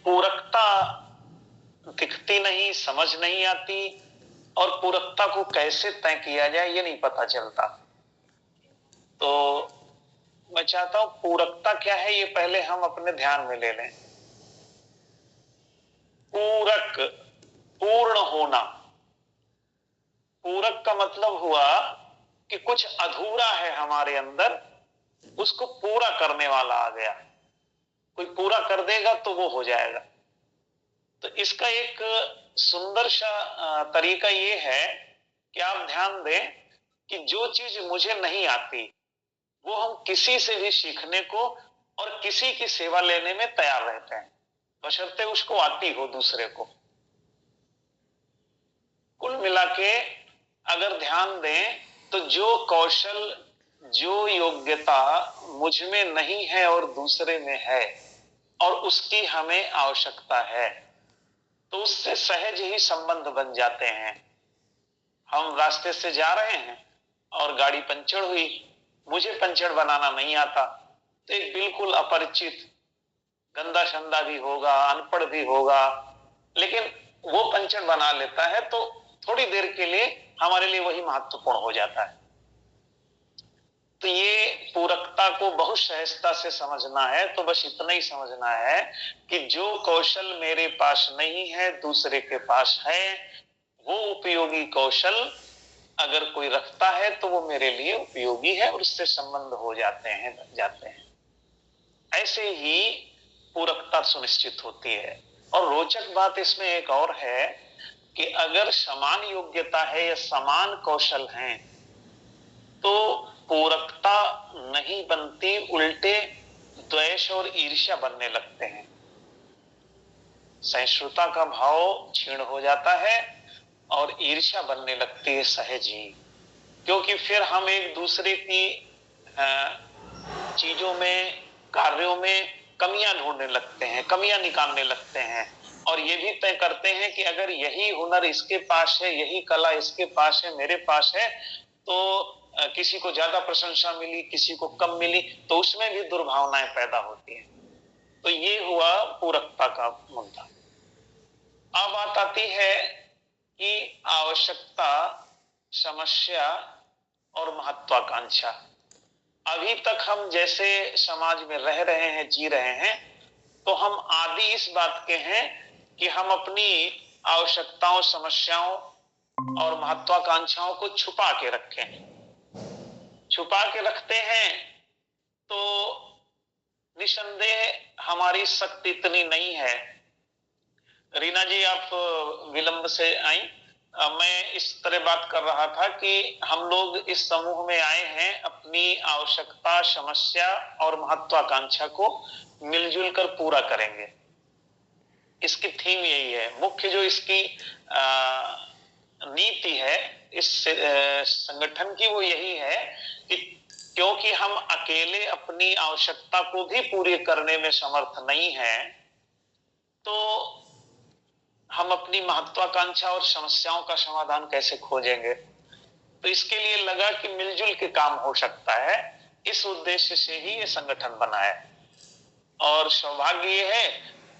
पूरकता दिखती नहीं, समझ नहीं आती, और पूरकता को कैसे तय किया जाए ये नहीं पता चलता। तो मैं चाहता हूं पूरकता क्या है ये पहले हम अपने ध्यान में ले लें। पूरक, पूर्ण होना। पूरक का मतलब हुआ कि कुछ अधूरा है हमारे अंदर, उसको पूरा करने वाला आ गया। कोई पूरा कर देगा तो वो हो जाएगा। तो इसका एक सुंदर सा तरीका ये है कि आप ध्यान दें कि जो चीज मुझे नहीं आती वो हम किसी से भी सीखने को और किसी की सेवा लेने में तैयार रहते हैं, बशर्ते उसको आती हो दूसरे को। कुल मिला के अगर ध्यान दें तो जो कौशल, जो योग्यता मुझ में नहीं है और दूसरे में है और उसकी हमें आवश्यकता है, तो उससे सहज ही संबंध बन जाते हैं। हम रास्ते से जा रहे हैं और गाड़ी पंचर हुई, मुझे पंचर बनाना नहीं आता, तो एक बिल्कुल अपरिचित, गंदा शंदा भी होगा, अनपढ़ भी होगा, लेकिन वो पंचर बना लेता है, तो थोड़ी देर के लिए हमारे लिए वही महत्वपूर्ण हो जाता है। तो ये पूरकता को बहुत सहजता से समझना है। तो बस इतना ही समझना है कि जो कौशल मेरे पास नहीं है दूसरे के पास है, वो उपयोगी कौशल अगर कोई रखता है तो वो मेरे लिए उपयोगी है और उससे संबंध हो जाते हैं, बन जाते हैं। ऐसे ही पूरकता सुनिश्चित होती है। और रोचक बात इसमें एक और है कि अगर समान योग्यता है या समान कौशल हैं तो पूरकता नहीं बनती, उल्टे द्वेष और ईर्ष्या बनने लगते हैं। सहिष्णुता का भाव क्षीण हो जाता है और ईर्ष्या बनने लगती है सहज ही, क्योंकि फिर हम एक दूसरे की चीजों में, कार्यों में कमियां ढूंढने लगते हैं, कमियां निकालने लगते हैं, और ये भी तय करते हैं कि अगर यही हुनर इसके पास है, यही कला इसके पास है, मेरे पास है, तो किसी को ज्यादा प्रशंसा मिली, किसी को कम मिली, तो उसमें भी दुर्भावनाएं पैदा होती हैं। तो ये हुआ पूरकता का मुद्दा। अब बात आती है कि आवश्यकता, समस्या और महत्वाकांक्षा। अभी तक हम जैसे समाज में रह रहे हैं, जी रहे हैं, तो हम आदि इस बात के हैं कि हम अपनी आवश्यकताओं, समस्याओं और महत्वाकांक्षाओं को छुपा के रखें। छुपा के रखते हैं तो निसंदेह हमारी शक्ति इतनी नहीं है। रीना जी, आप विलंब से आई। मैं इस तरह बात कर रहा था कि हम लोग इस समूह में आए हैं अपनी आवश्यकता, समस्या और महत्वाकांक्षा को मिलजुल कर पूरा करेंगे। इसकी थीम यही है, मुख्य जो इसकी नीति है इस संगठन की, वो यही है कि क्योंकि हम अकेले अपनी आवश्यकता को भी पूरी करने में समर्थ नहीं है, तो हम अपनी महत्वाकांक्षा और समस्याओं का समाधान कैसे खोजेंगे। तो इसके लिए लगा कि मिलजुल के काम हो सकता है। इस उद्देश्य से ही ये संगठन बना है। और सौभाग्य ये है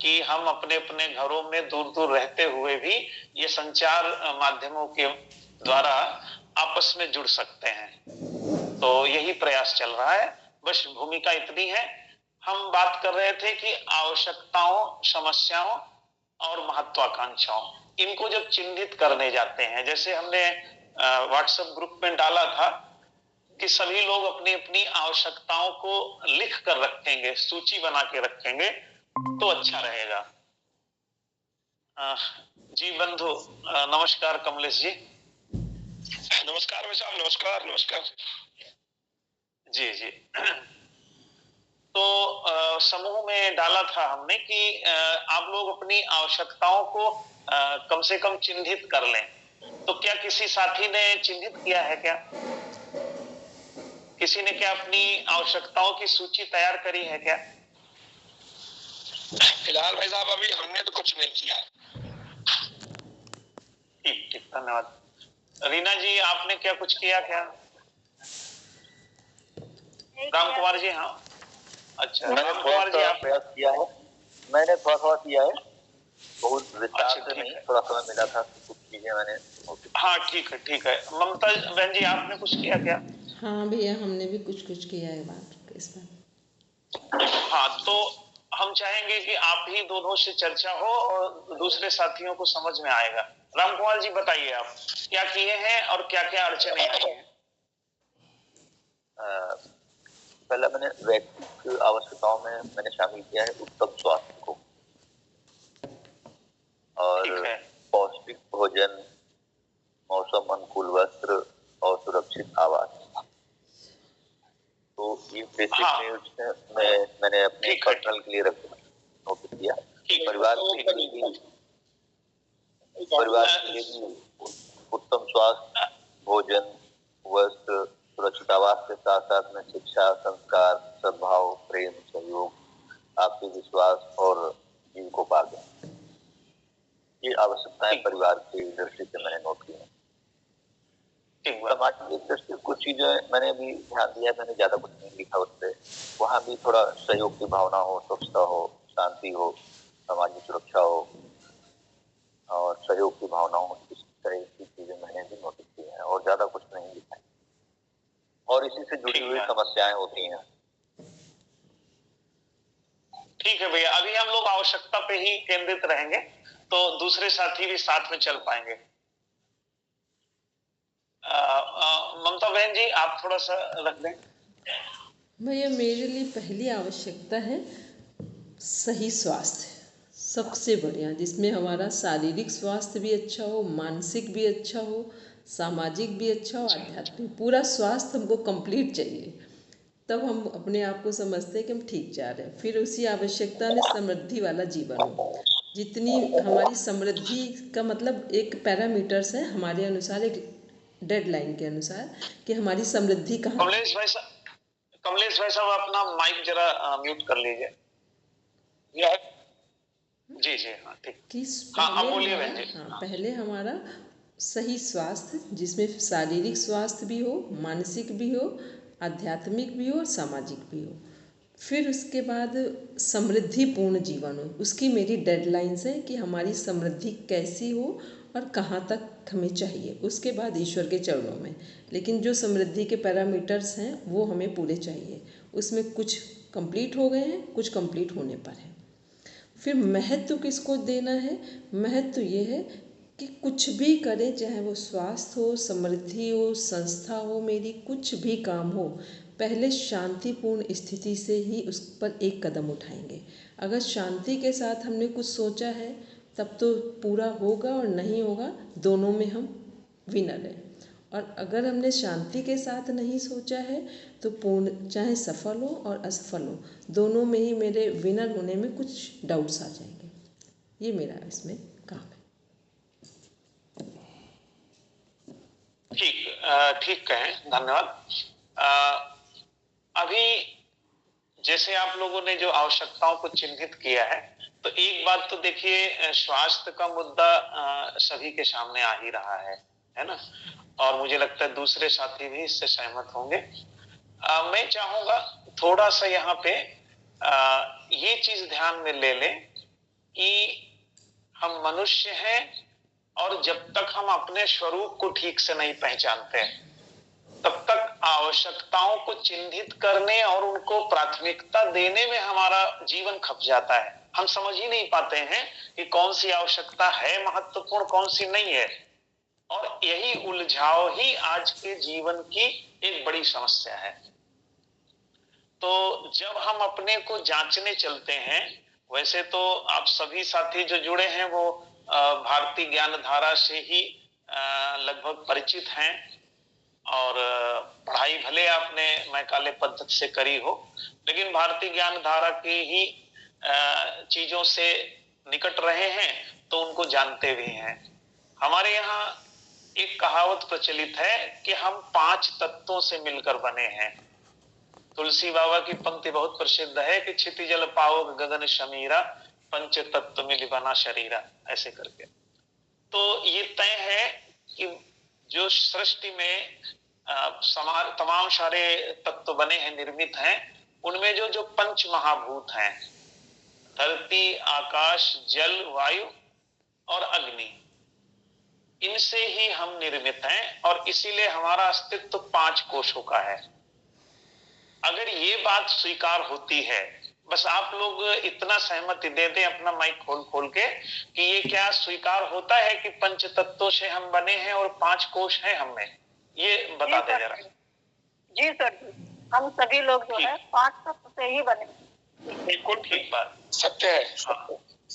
कि हम अपने अपने घरों में दूर दूर रहते हुए भी ये संचार माध्यमों के द्वारा आपस में जुड़ सकते हैं। तो यही प्रयास चल रहा है। बस भूमिका इतनी है, हम बात कर रहे थे कि आवश्यकताओं, समस्याओं और महत्वाकांक्षाओं, इनको जब चिन्हित करने जाते हैं, जैसे हमने व्हाट्सएप ग्रुप में डाला था कि सभी लोग अपनी अपनी आवश्यकताओं को लिख कर रखेंगे, सूची बना के रखेंगे, तो अच्छा रहेगा। जी बंधु, नमस्कार। कमलेश जी, नमस्कार भाई साहब। नमस्कार नमस्कार जी जी। तो समूह में डाला था हमने कि आप लोग अपनी आवश्यकताओं को कम से कम चिन्हित कर लें। तो क्या किसी साथी ने चिन्हित किया है? क्या किसी ने क्या अपनी आवश्यकताओं की सूची तैयार करी है क्या? फिलहाल भाई साहब अभी हमने तो कुछ नहीं किया। ठीक ठीक, धन्यवाद। रीना जी, आपने क्या कुछ किया क्या? राम कुमार जी, हाँ, अच्छा, मैंने राम कुमार जी, आप प्रयास किया है। मैंने थोड़ा थोड़ा किया है, बहुत विस्तार अच्छा, से ठीक नहीं, है। थोड़ा समय मिला था, कुछ चीजें मैंने हाँ, ठीक है, ठीक है। ममता बहन जी, आपने कुछ किया क्या? हाँ भैया, हमने भी कुछ कुछ किया है बात इस बार। हाँ, तो हम चाहेंगे कि आप ही दोनों से चर्चा हो और दूसरे साथियों को समझ में आएगा। राम कुमार जी, बताइए आप क्या किए हैं और क्या क्या अड़चने आई हैं? पहला मैंने वैयक्तिक आवश्यकताओं में मैंने शामिल किया है उत्तम स्वास्थ्य को, और ठीक है। पौष्टिक भोजन, मौसम अनुकूल वस्त्र और सुरक्षित आवास। तो ये बेसिक हाँ, नीड्स मैंने अपने ठीक है, पर्सनल के लिए नोटिस किया। ठीक है। परिवार के लिए भी उत्तम स्वास्थ्य, भोजन, वस्त्र, सुरक्षित आवास के साथ साथ में शिक्षा, संस्कार, सद्भाव, प्रेम, सहयोग, आपसी विश्वास और जीविकोपार्जन, ये आवश्यकताएं परिवार की दृष्टि से मैंने नोट की है। समाज की दृष्टि कुछ चीजें मैंने भी ध्यान दिया, मैंने ज्यादा कुछ नहीं लिखा उससे। वहाँ भी थोड़ा सहयोग की भावना हो, स्वच्छता हो, शांति हो, सामाजिक सुरक्षा हो और सहयोग की भावना हो, इस तरह की चीजें मैंने भी नोटिस की है, और ज्यादा कुछ नहीं लिखा है। और इसी से जुड़ी हुई समस्याएं होती हैं। ठीक है भैया, अभी हम लोग आवश्यकता पे ही केंद्रित रहेंगे, तो दूसरे साथी भी साथ में चल पाएंगे। ममता बहन जी, आप थोड़ा सा रख दें। भैया, मेरे लिए पहली आवश्यकता है सही स्वास्थ्य, सबसे बढ़िया, जिसमें हमारा शारीरिक स्वास्थ्य भी अच्छा हो, मानसिक भी अच्छा हो, सामाजिक भी अच्छा हो, आध्यात्मिक, पूरा स्वास्थ्य हमको कंप्लीट चाहिए। तब हम अपने आप को समझते हैं कि हम ठीक जा रहे हैं। फिर उसी आवश्यकता में समृद्धि वाला जीवन हो। जितनी हमारी समृद्धि का मतलब एक पैरामीटर्स है हमारे अनुसार, एक डेडलाइन के अनुसार, कि हमारी समृद्धि कहाँ। कमलेश भाई साहब, अपना माइक जरा म्यूट कर लीजिए। जी जी, हाँ ठीक। हाँ, बोलिए बहन जी। पहले हमारा सही स्वास्थ्य, जिसमें शारीरिक स्वास्थ्य भी हो, मानसिक भी हो, आध्यात्मिक भी हो और सामाजिक भी हो। फिर उसके बाद समृद्धिपूर्ण जीवन हो। उसकी मेरी डेडलाइंस है कि हमारी समृद्धि कैसी हो और कहाँ तक हमें चाहिए। उसके बाद ईश्वर के चरणों में, लेकिन जो समृद्धि के पैरामीटर्स हैं वो हमें पूरे चाहिए। उसमें कुछ कंप्लीट हो गए हैं, कुछ कंप्लीट होने पर हैं। फिर महत्व किसको देना है? महत्व ये है कि कुछ भी करें, चाहे वो स्वास्थ्य हो, समृद्धि हो, संस्था हो, मेरी कुछ भी काम हो, पहले शांतिपूर्ण स्थिति से ही उस पर एक कदम उठाएंगे। अगर शांति के साथ हमने कुछ सोचा है तब तो पूरा होगा, और नहीं होगा दोनों में हम विनर हैं। और अगर हमने शांति के साथ नहीं सोचा है तो पूर्ण, चाहे सफल हो और असफल हो, दोनों में ही मेरे विनर होने में कुछ डाउट्स आ जाएंगे। ये मेरा इसमें काम है। ठीक कहें, धन्यवाद। अभी जैसे आप लोगों ने जो आवश्यकताओं को चिन्हित किया है, तो एक बात तो देखिए, स्वास्थ्य का मुद्दा सभी के सामने आ ही रहा है ना? और मुझे लगता है दूसरे साथी भी इससे सहमत होंगे। मैं चाहूंगा थोड़ा सा यहाँ पे ये चीज ध्यान में ले लें कि हम मनुष्य हैं, और जब तक हम अपने स्वरूप को ठीक से नहीं पहचानते तब तक आवश्यकताओं को चिन्हित करने और उनको प्राथमिकता देने में हमारा जीवन खप जाता है। हम समझ ही नहीं पाते हैं कि कौन सी आवश्यकता है महत्वपूर्ण, कौन सी नहीं है। और यही उलझाव ही आज के जीवन की एक बड़ी समस्या है। तो जब हम अपने को जांचने चलते हैं, वैसे तो आप सभी साथी जो जुड़े हैं वो भारतीय ज्ञान धारा से ही लगभग परिचित हैं, और पढ़ाई भले आपने मैकाले पद्धति से करी हो, लेकिन भारतीय ज्ञान धारा की ही चीजों से निकट रहे हैं, तो उनको जानते भी हैं। हमारे यहाँ एक कहावत प्रचलित है कि हम 5 तत्वों से मिलकर बने हैं। तुलसी बाबा की पंक्ति बहुत प्रसिद्ध है कि क्षिति जल पाओ गगन शमीरा, पंच तत्व मिल बना शरीरा, ऐसे करके। तो ये तय है कि जो सृष्टि में तमाम सारे तत्व बने हैं, निर्मित हैं, उनमें जो जो पंच महाभूत हैं, धरती, आकाश, जल, वायु और अग्नि, इनसे ही हम निर्मित हैं और इसीलिए हमारा अस्तित्व 5 कोशों का है। अगर ये बात स्वीकार होती है, बस आप लोग इतना सहमति दे दें अपना माइक खोल खोल के कि ये क्या स्वीकार होता है कि पंच तत्वों से हम बने हैं और 5 कोश हैं हम में, ये बता दे जरा। जी सर, हम सभी लोग जो है 5 तत्व से ही बने। बिल्कुल ठीक बात, सत्य है।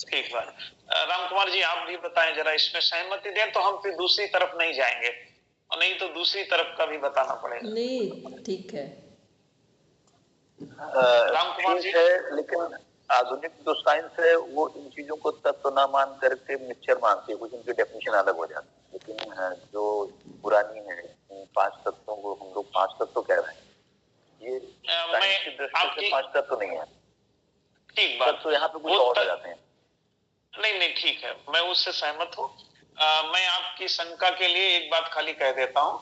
ठीक बात। राम कुमार जी आप भी बताएं जरा, इसमें सहमति दें तो हम फिर दूसरी तरफ नहीं जाएंगे, और नहीं तो दूसरी तरफ का भी बताना पड़ेगा। नहीं ठीक है। राम कुमार जी है, लेकिन आधुनिक जो साइंस है वो इन चीजों को तत्व ना मान करके मिक्सचर मानती है, कुछ इनकी डेफिनेशन अलग हो जाती है। लेकिन जो पुरानी है, 5 तत्वों को हम लोग 5 तत्व कह रहे हैं, ये साइंस की दृष्टि से 5 तत्व नहीं है। ठीक बात, तो यहाँ पे कुछ और हो जाते हैं। नहीं ठीक है, मैं उससे सहमत हूँ। मैं आपकी शंका के लिए एक बात खाली कह देता हूँ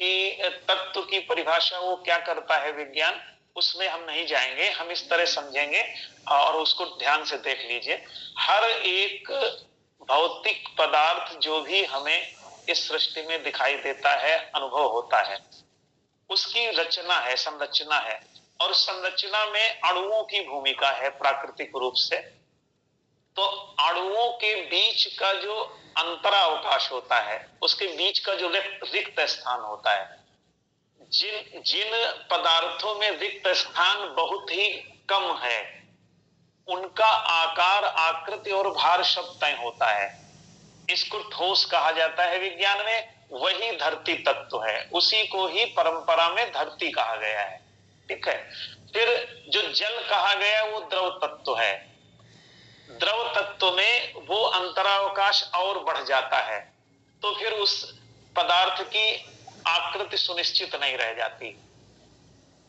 कि तत्व की परिभाषा वो क्या करता है विज्ञान, उसमें हम नहीं जाएंगे, हम इस तरह समझेंगे और उसको ध्यान से देख लीजिए। हर एक भौतिक पदार्थ जो भी हमें इस सृष्टि में दिखाई देता है, अनुभव होता है, उसकी रचना है, संरचना है, और संरचना में अणुओं की भूमिका है प्राकृतिक रूप से। तो अणुओं के बीच का जो अंतरावकाश होता है, उसके बीच का जो रिक्त स्थान होता है, जिन पदार्थों में रिक्त स्थान बहुत ही कम है, उनका आकार, आकृति और भार सब तय होता है। इसको ठोस कहा जाता है विज्ञान में, वही धरती तत्व है, उसी को ही परंपरा में धरती कहा गया है। ठीक है। फिर जो जल कहा गया वो द्रव तत्व है, द्रव तत्व में वो अंतरावकाश और बढ़ जाता है, तो फिर उस पदार्थ की आकृति सुनिश्चित नहीं रह जाती।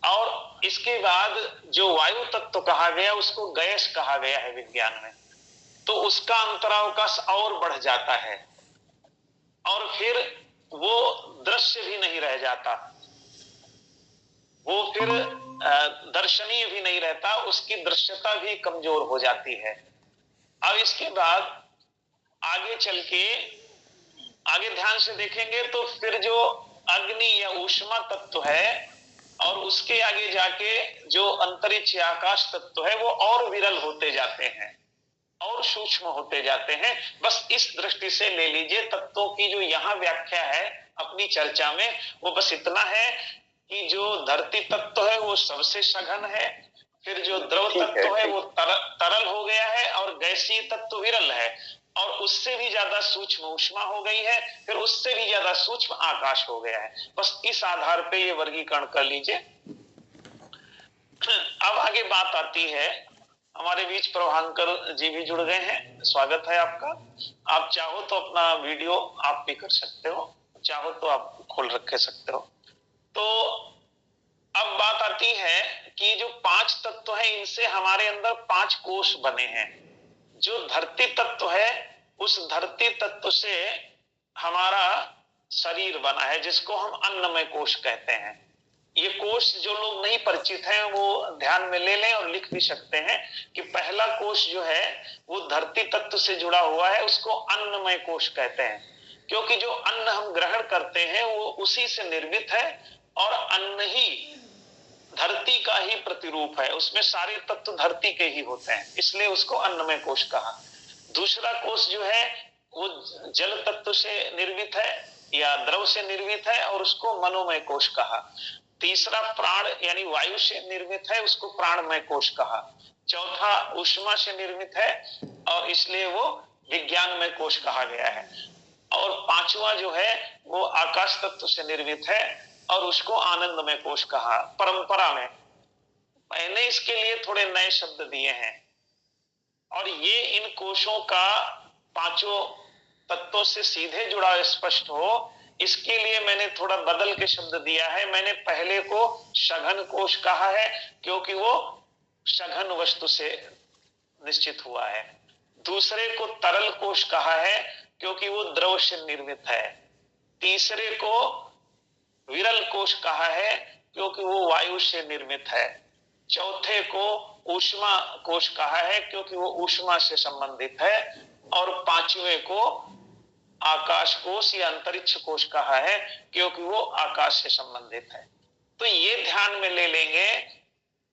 और इसके बाद जो वायु तत्व कहा गया उसको गैस कहा गया है विज्ञान में, तो उसका अंतरावकाश और बढ़ जाता है और फिर वो दृश्य भी नहीं रह जाता, वो फिर दर्शनीय भी नहीं रहता, उसकी दृश्यता भी कमजोर हो जाती है। अब इसके बाद आगे चल के आगे ध्यान से देखेंगे तो फिर जो अग्नि या ऊष्मा तत्व है और उसके आगे जाके जो अंतरिक्ष या आकाश तत्व है वो और विरल होते जाते हैं और सूक्ष्म होते जाते हैं। बस इस दृष्टि से ले लीजिए, तत्वों की जो यहाँ व्याख्या है अपनी चर्चा में वो बस इतना है कि जो धरती तत्व है वो सबसे सघन है, फिर जो द्रव तत्व है वो तरल हो गया है, और गैसीय तत्व विरल है, और उससे भी ज्यादा सूक्ष्म ऊष्मा हो गई है, फिर उससे भी ज्यादा सूक्ष्म आकाश हो गया है। बस इस आधार पे ये वर्गीकरण कर लीजिए। अब आगे बात आती है, हमारे बीच प्रभांकर जी भी जुड़ गए हैं, स्वागत है आपका। आप चाहो तो अपना वीडियो आप भी कर सकते हो, चाहो तो आप खोल रखे सकते हो। तो अब बात आती है कि जो 5 तत्व हैं इनसे हमारे अंदर 5 कोश बने हैं। जो धरती तत्व है उस धरती तत्व से हमारा शरीर बना है, जिसको हम अन्नमय कोश कहते हैं। ये कोश जो लोग नहीं परिचित हैं वो ध्यान में ले लें और लिख भी सकते हैं कि पहला कोश जो है वो धरती तत्व से जुड़ा हुआ है, उसको अन्नमय कोश कहते हैं, क्योंकि जो अन्न हम ग्रहण करते हैं वो उसी से निर्मित है और अन्न ही धरती का ही प्रतिरूप है, उसमें सारे तत्व धरती के ही होते हैं, इसलिए उसको अन्नमय कोश कहा। दूसरा कोश जो है वो जल तत्व से निर्मित है या द्रव से निर्मित है और उसको मनोमय कोश कहा। तीसरा प्राण यानी वायु से निर्मित है, उसको प्राणमय कोश कहा। चौथा ऊष्मा से निर्मित है और इसलिए वो विज्ञानमय कोश कहा गया है। और पांचवा जो है वो आकाश तत्व से निर्मित है और उसको आनंदमय कोश कहा। परंपरा में मैंने इसके लिए थोड़े नए शब्द दिए हैं और ये इन कोशों का पांचों तत्वों से सीधे जुड़ा स्पष्ट हो, इसके लिए मैंने थोड़ा बदल के शब्द दिया है। मैंने पहले को सघन कोश कहा है क्योंकि वो सघन वस्तु से निश्चित हुआ है। दूसरे को तरल कोश कहा है क्योंकि वो द्रव से निर्मित है। तीसरे को विरल कोश कहा है क्योंकि वो वायु से निर्मित है। चौथे को ऊष्मा कोश कहा है क्योंकि वो ऊष्मा से संबंधित है, और पांचवें को आकाश कोश या अंतरिक्ष कोश कहा है क्योंकि वो आकाश से संबंधित है। तो ये ध्यान में ले लेंगे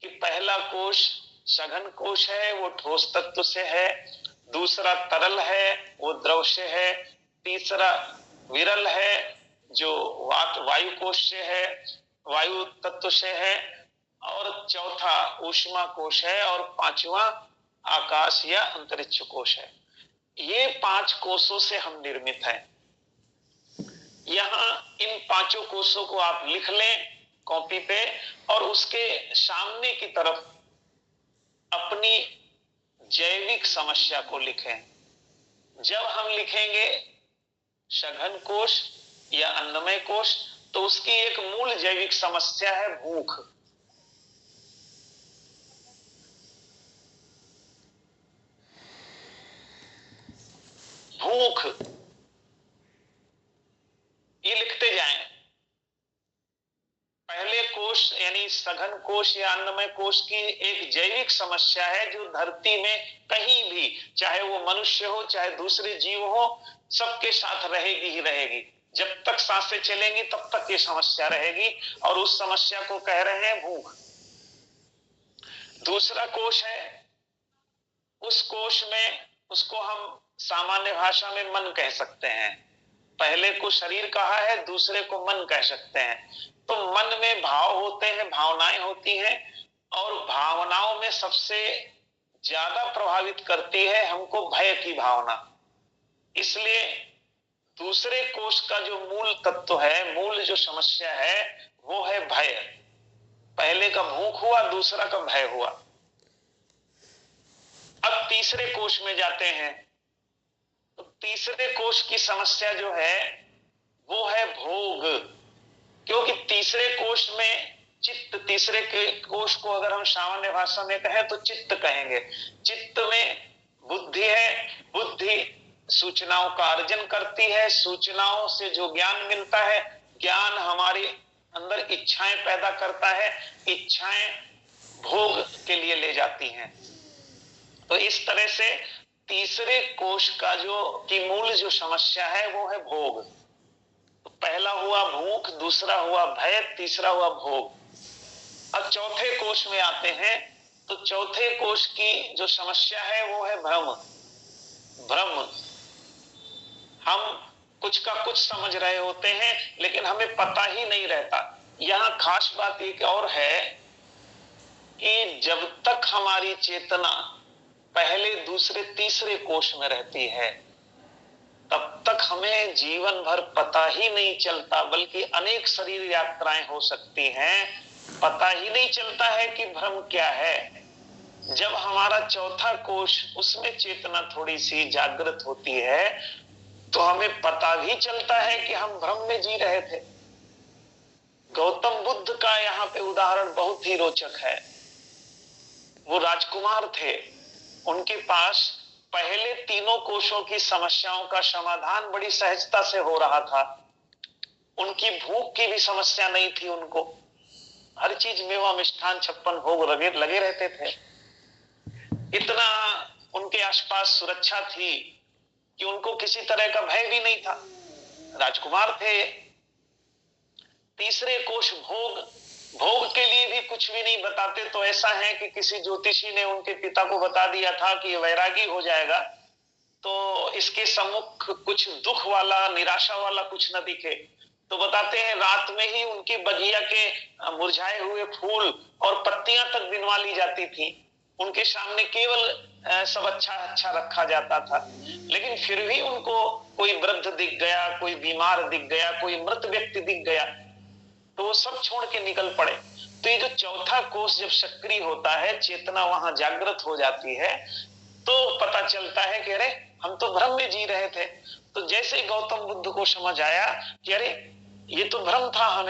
कि पहला कोश सघन कोश है, वो ठोस तत्व से है, दूसरा तरल है, वो द्रव से है, तीसरा विरल है जो वायु कोश से है, वायु तत्व से है, और चौथा ऊष्मा कोश है, और पांचवा आकाश या अंतरिक्ष कोश है। ये 5 कोशों से हम निर्मित हैं। यहां इन 5 कोशों को आप लिख लें कॉपी पे, और उसके सामने की तरफ अपनी जैविक समस्या को लिखें। जब हम लिखेंगे सघन कोश या अन्नमय कोश, तो उसकी एक मूल जैविक समस्या है भूख। भूख, ये लिखते जाएं। पहले कोश यानी सघन कोश या अन्नमय कोश की एक जैविक समस्या है जो धरती में कहीं भी, चाहे वो मनुष्य हो चाहे दूसरे जीव हो, सबके साथ रहेगी ही रहेगी। जब तक सांसें चलेंगी तब तक ये समस्या रहेगी, और उस समस्या को कह रहे हैं भूख। दूसरा कोश है, उस कोश में उसको हम सामान्य भाषा में मन कह सकते हैं। पहले को शरीर कहा है, दूसरे को मन कह सकते हैं। तो मन में भाव होते हैं, भावनाएं होती हैं, और भावनाओं में सबसे ज्यादा प्रभावित करती है हमको भय की भावना। इसलिए दूसरे कोश का जो मूल तत्व है, मूल जो समस्या है, वो है भय। पहले का भूख हुआ, दूसरा का भय हुआ। अब तीसरे कोश में जाते हैं, तो तीसरे कोश की समस्या जो है वो है भोग। क्योंकि तीसरे कोश में चित्त, तीसरे कोश को अगर हम सामान्य भाषा में कहें तो चित्त कहेंगे। चित्त में बुद्धि है, बुद्धि सूचनाओं का अर्जन करती है, सूचनाओं से जो ज्ञान मिलता है, ज्ञान हमारे अंदर इच्छाएं पैदा करता है, इच्छाएं भोग के लिए ले जाती हैं। तो इस तरह से तीसरे कोश का की मूल जो समस्या है वो है भोग। तो पहला हुआ भूख, दूसरा हुआ भय, तीसरा हुआ भोग। अब चौथे कोश में आते हैं, तो चौथे कोश की जो समस्या है वो है भ्रम। भ्रम, हम कुछ का कुछ समझ रहे होते हैं लेकिन हमें पता ही नहीं रहता। यहां खास बात एक और है कि जब तक हमारी चेतना पहले, दूसरे, तीसरे कोश में रहती है, तब तक हमें जीवन भर पता ही नहीं चलता, बल्कि अनेक शरीर यात्राएं हो सकती हैं, पता ही नहीं चलता है कि भ्रम क्या है। जब हमारा चौथा कोश, उसमें चेतना थोड़ी सी जागृत होती है, तो हमें पता भी चलता है कि हम भ्रम में जी रहे थे। गौतम बुद्ध का यहाँ पे उदाहरण बहुत ही रोचक है। वो राजकुमार थे, उनके पास पहले तीनों कोशों की समस्याओं का समाधान बड़ी सहजता से हो रहा था। उनकी भूख की भी समस्या नहीं थी, उनको हर चीज मेवा मिष्ठान 56 भोग लगे रहते थे। इतना उनके आसपास सुरक्षा थी कि उनको किसी तरह का भय भी नहीं था, राजकुमार थे। तीसरे कोश भोग, भोग के लिए भी कुछ भी नहीं बताते। तो ऐसा है कि किसी ज्योतिषी ने उनके पिता को बता दिया था कि वैरागी हो जाएगा, तो इसके सम्मुख कुछ दुख वाला, निराशा वाला कुछ न दिखे। तो बताते हैं रात में ही उनकी बगिया के मुरझाए हुए फूल और पत्तियां तक बिनवा ली जाती थी। उनके सामने केवल सब अच्छा अच्छा रखा जाता था, लेकिन फिर भी उनको कोई वृद्ध दिख गया, कोई बीमार दिख गया, कोई मृत व्यक्ति दिख गया, तो वो सब छोड़ के निकल पड़े। तो ये जो चौथा कोश जब सक्रिय होता है, चेतना वहां जागृत हो जाती है, तो पता चलता है कि अरे हम तो भ्रम में जी रहे थे। तो जैसे ही गौतम बुद्ध को समझ आया कि अरे ये तो भ्रम था,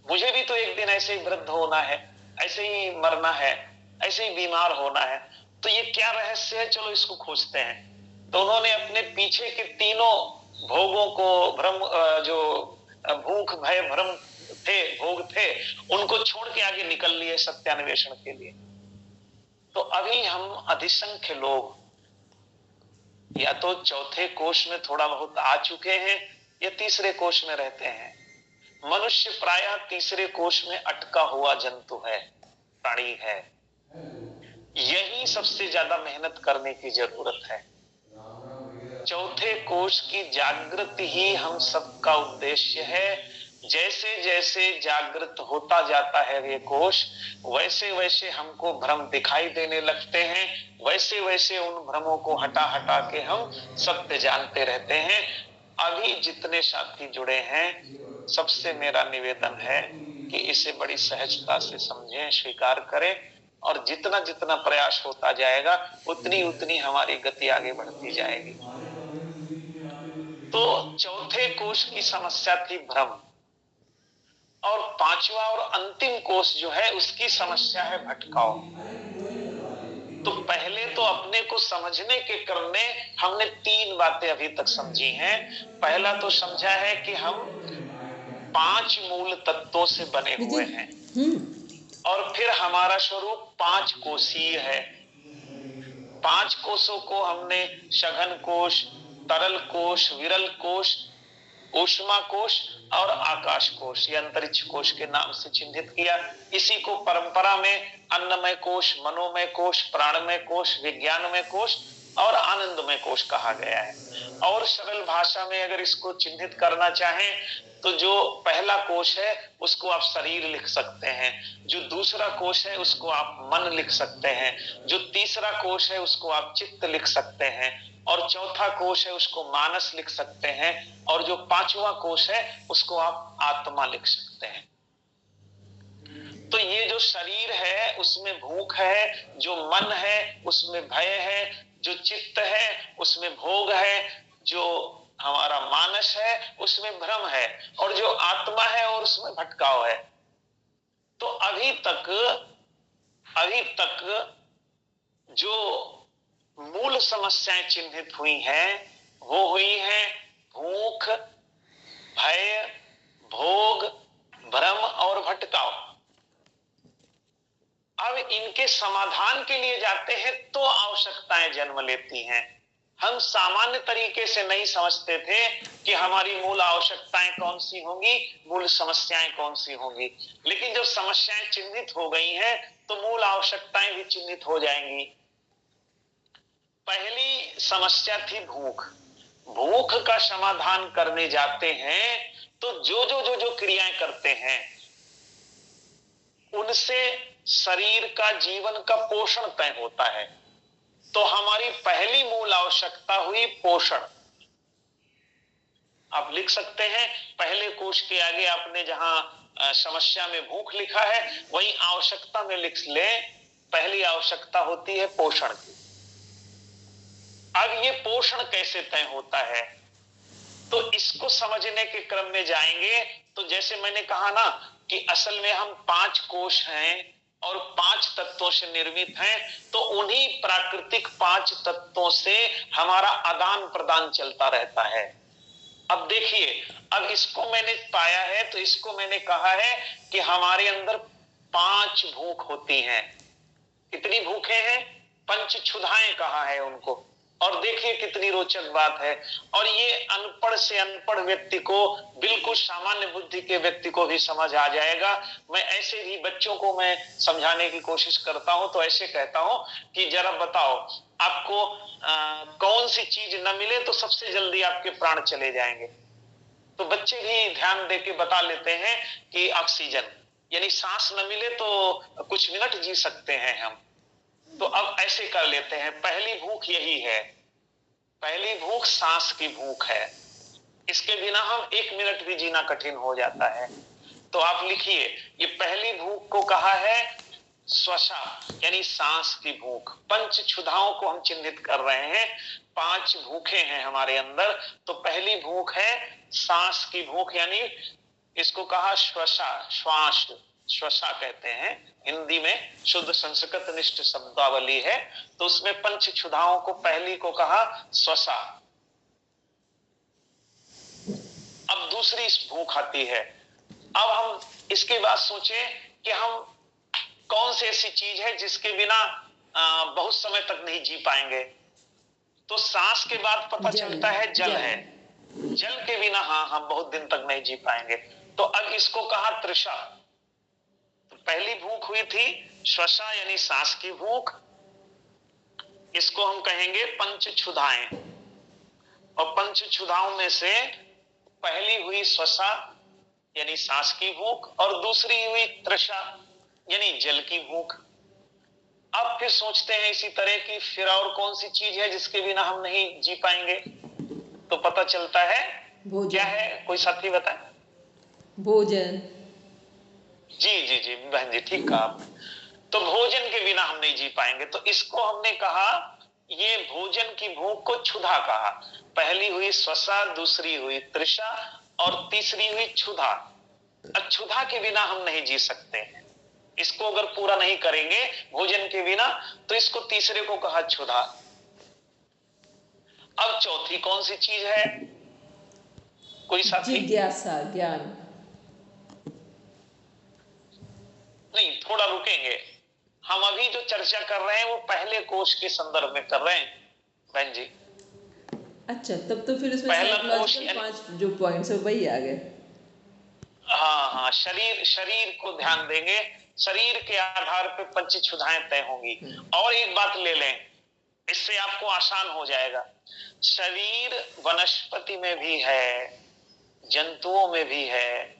मुझे भी तो एक दिन ऐसे ही वृद्ध होना है, ऐसे ही मरना है, ऐसे ही बीमार होना है, तो ये क्या रहस्य है, चलो इसको खोजते हैं। तो उन्होंने अपने पीछे के तीनों भोगों को, भ्रम, जो भूख, भय, भ्रम थे, भोग थे, उनको छोड़ के आगे निकल लिए सत्यान्वेषण के लिए। तो अभी हम अधिसंख्य लोग या तो चौथे कोष में थोड़ा बहुत आ चुके हैं या तीसरे कोष में रहते हैं। मनुष्य प्रायः तीसरे कोष में अटका हुआ जंतु है, प्राणी है। यही सबसे ज्यादा मेहनत करने की जरूरत है। चौथे कोष की जागृति ही हम सबका उद्देश्य है। जैसे जैसे जागृत होता जाता है ये कोष, वैसे वैसे हमको भ्रम दिखाई देने लगते हैं, वैसे वैसे उन भ्रमों को हटा हटा के हम सत्य जानते रहते हैं। अभी जितने साथी जुड़े हैं, सबसे मेरा निवेदन है कि इसे बड़ी सहजता से समझें, स्वीकार करें, और जितना जितना प्रयास होता जाएगा उतनी उतनी हमारी गति आगे बढ़ती जाएगी। तो चौथे कोष की समस्या थी भ्रम, और पांचवा और अंतिम कोष जो है उसकी समस्या है भटकाव। तो पहले तो अपने को समझने के क्रम में हमने 3 बातें अभी तक समझी हैं। पहला तो समझा है कि हम 5 मूल तत्वों से बने हुए हैं, और फिर हमारा स्वरूप 5 कोषीय है। 5 कोषों को हमने सघन कोष, तरल कोष, विरल कोष, ऊष्मा कोष और आकाश कोष या अंतरिक्ष कोष के नाम से चिन्हित किया। इसी को परंपरा में अन्नमय कोष, मनोमय कोष, प्राणमय कोष, विज्ञानमय कोष और आनंदमय कोष कहा गया है। और सरल भाषा में अगर इसको चिन्हित करना चाहें तो जो पहला कोष है उसको आप शरीर लिख सकते हैं, जो दूसरा कोष है उसको आप मन लिख सकते हैं, जो तीसरा कोष है उसको आप चित्त लिख सकते हैं, और चौथा कोष है उसको मानस लिख सकते हैं, और जो 5वां कोष है उसको आप आत्मा लिख सकते हैं। तो ये जो शरीर है उसमें भूख है, जो मन है उसमें भय है, जो चित्त है उसमें भोग है, जो हमारा मानस है उसमें भ्रम है, और जो आत्मा है और उसमें भटकाव है। तो अभी तक जो मूल समस्याएं चिन्हित हुई हैं वो हुई हैं भूख, भय, भोग, भ्रम और भटकाव। अब इनके समाधान के लिए जाते हैं तो आवश्यकताएं जन्म लेती हैं। हम सामान्य तरीके से नहीं समझते थे कि हमारी मूल आवश्यकताएं कौन सी होंगी, मूल समस्याएं कौन सी होंगी, लेकिन जब समस्याएं चिन्हित हो गई हैं तो मूल आवश्यकताएं भी चिन्हित हो जाएंगी। पहली समस्या थी भूख। भूख का समाधान करने जाते हैं तो जो क्रियाएं करते हैं उनसे शरीर का, जीवन का पोषण तय होता है। तो हमारी पहली मूल आवश्यकता हुई पोषण। आप लिख सकते हैं पहले कोष के आगे आपने जहां समस्या में भूख लिखा है वही आवश्यकता में लिख ले, पहली आवश्यकता होती है पोषण की। अब ये पोषण कैसे तय होता है, तो इसको समझने के क्रम में जाएंगे। तो जैसे मैंने कहा ना कि असल में हम 5 कोष हैं और 5 तत्वों से निर्मित हैं, तो उन्हीं प्राकृतिक 5 तत्वों से हमारा आदान प्रदान चलता रहता है। अब देखिए, अब इसको मैंने पाया है तो इसको मैंने कहा है कि हमारे अंदर 5 भूख होती हैं। कितनी भूखें हैं? 5 क्षुधाएं कहा है उनको। और देखिए कितनी रोचक बात है, और ये अनपढ़ से अनपढ़ व्यक्ति को, बिल्कुल सामान्य बुद्धि के व्यक्ति को भी समझ आ जाएगा। मैं ऐसे ही बच्चों को मैं समझाने की कोशिश करता हूं तो ऐसे कहता हूं कि जरा बताओ आपको कौन सी चीज न मिले तो सबसे जल्दी आपके प्राण चले जाएंगे। तो बच्चे भी ध्यान दे के बता लेते हैं कि ऑक्सीजन, यानी सांस न मिले तो कुछ मिनट जी सकते हैं हम। तो अब ऐसे कर लेते हैं, पहली भूख यही है, पहली भूख सांस की भूख है। इसके बिना हम 1 मिनट भी जीना कठिन हो जाता है। तो आप लिखिए, ये पहली भूख को कहा है श्वसा, यानी सांस की भूख। 5 क्षुधाओं को हम चिन्हित कर रहे हैं, 5 भूखे हैं हमारे अंदर। तो पहली भूख है सांस की भूख, यानी इसको कहा श्वसा, श्वास, श्वसा कहते हैं। हिंदी में शुद्ध संस्कृत निष्ठ शब्दावली है, तो उसमें 5 क्षुधाओं को पहली को कहा श्वसा। अब दूसरी भूख आती है। अब हम इसके बाद सोचें कि हम कौन सी ऐसी चीज है जिसके बिना बहुत समय तक नहीं जी पाएंगे। तो सांस के बाद पता चलता है जल है, जल के बिना हाँ हम बहुत दिन तक नहीं जी पाएंगे। तो अब इसको कहा तृषा। तो पहली भूख हुई थी श्वसा यानी सांस की भूख, इसको हम कहेंगे पंच क्षुधाएं। और पंच क्षुधाओं में से पहली हुई श्वसा यानी सांस की भूख, और दूसरी हुई तृषा यानी जल की भूख। अब फिर सोचते हैं इसी तरह की फिर और कौन सी चीज है जिसके बिना हम नहीं जी पाएंगे। तो पता चलता है क्या है, कोई साथी बताए? भोजन। जी जी जी बहन जी ठीक कहा आपने। तो भोजन के बिना हम नहीं जी पाएंगे। तो इसको हमने कहा, ये भोजन की भूख को क्षुधा कहा। पहली हुई श्वसा, दूसरी हुई तृषा और तीसरी हुई क्षुधा। क्षुधा के बिना हम नहीं जी सकते हैं। इसको अगर पूरा नहीं करेंगे भोजन के बिना तो इसको तीसरे को कहा क्षुधा। अब चौथी कौन सी चीज है कोई साथी? जिज्ञासा, ज्ञान। नहीं, थोड़ा रुकेंगे। हम अभी जो चर्चा कर रहे हैं वो पहले कोश के संदर्भ में कर रहे हैं बहन जी। अच्छा, तब तो फिर उसमें पहला कोश साइकोलॉजिकल 5 जो पॉइंट्स है वही आ गए। हाँ हाँ, शरीर को ध्यान देंगे, शरीर के आधार पे पंच क्षुधाएं तय होंगी। और एक बात ले लें, इससे आपको आसान हो जाएगा। शरीर वनस्पति में भी है, जंतुओं में भी है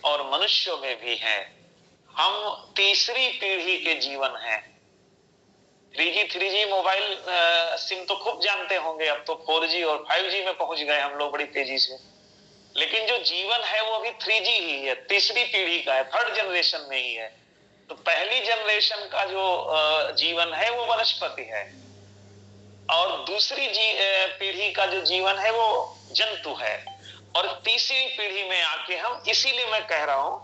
और मनुष्यों में भी है। हम तीसरी पीढ़ी के जीवन हैं। 3G मोबाइल सिम तो खूब जानते होंगे, अब तो 4G और 5G में पहुंच गए हम लोग बड़ी तेजी से। लेकिन जो जीवन है वो अभी 3G ही है, तीसरी पीढ़ी का है, थर्ड जनरेशन में ही है। तो पहली जनरेशन का जो जीवन है वो वनस्पति है, और दूसरी पीढ़ी का जो जीवन है वो जंतु है, और तीसरी पीढ़ी में आके हम, इसीलिए मैं कह रहा हूं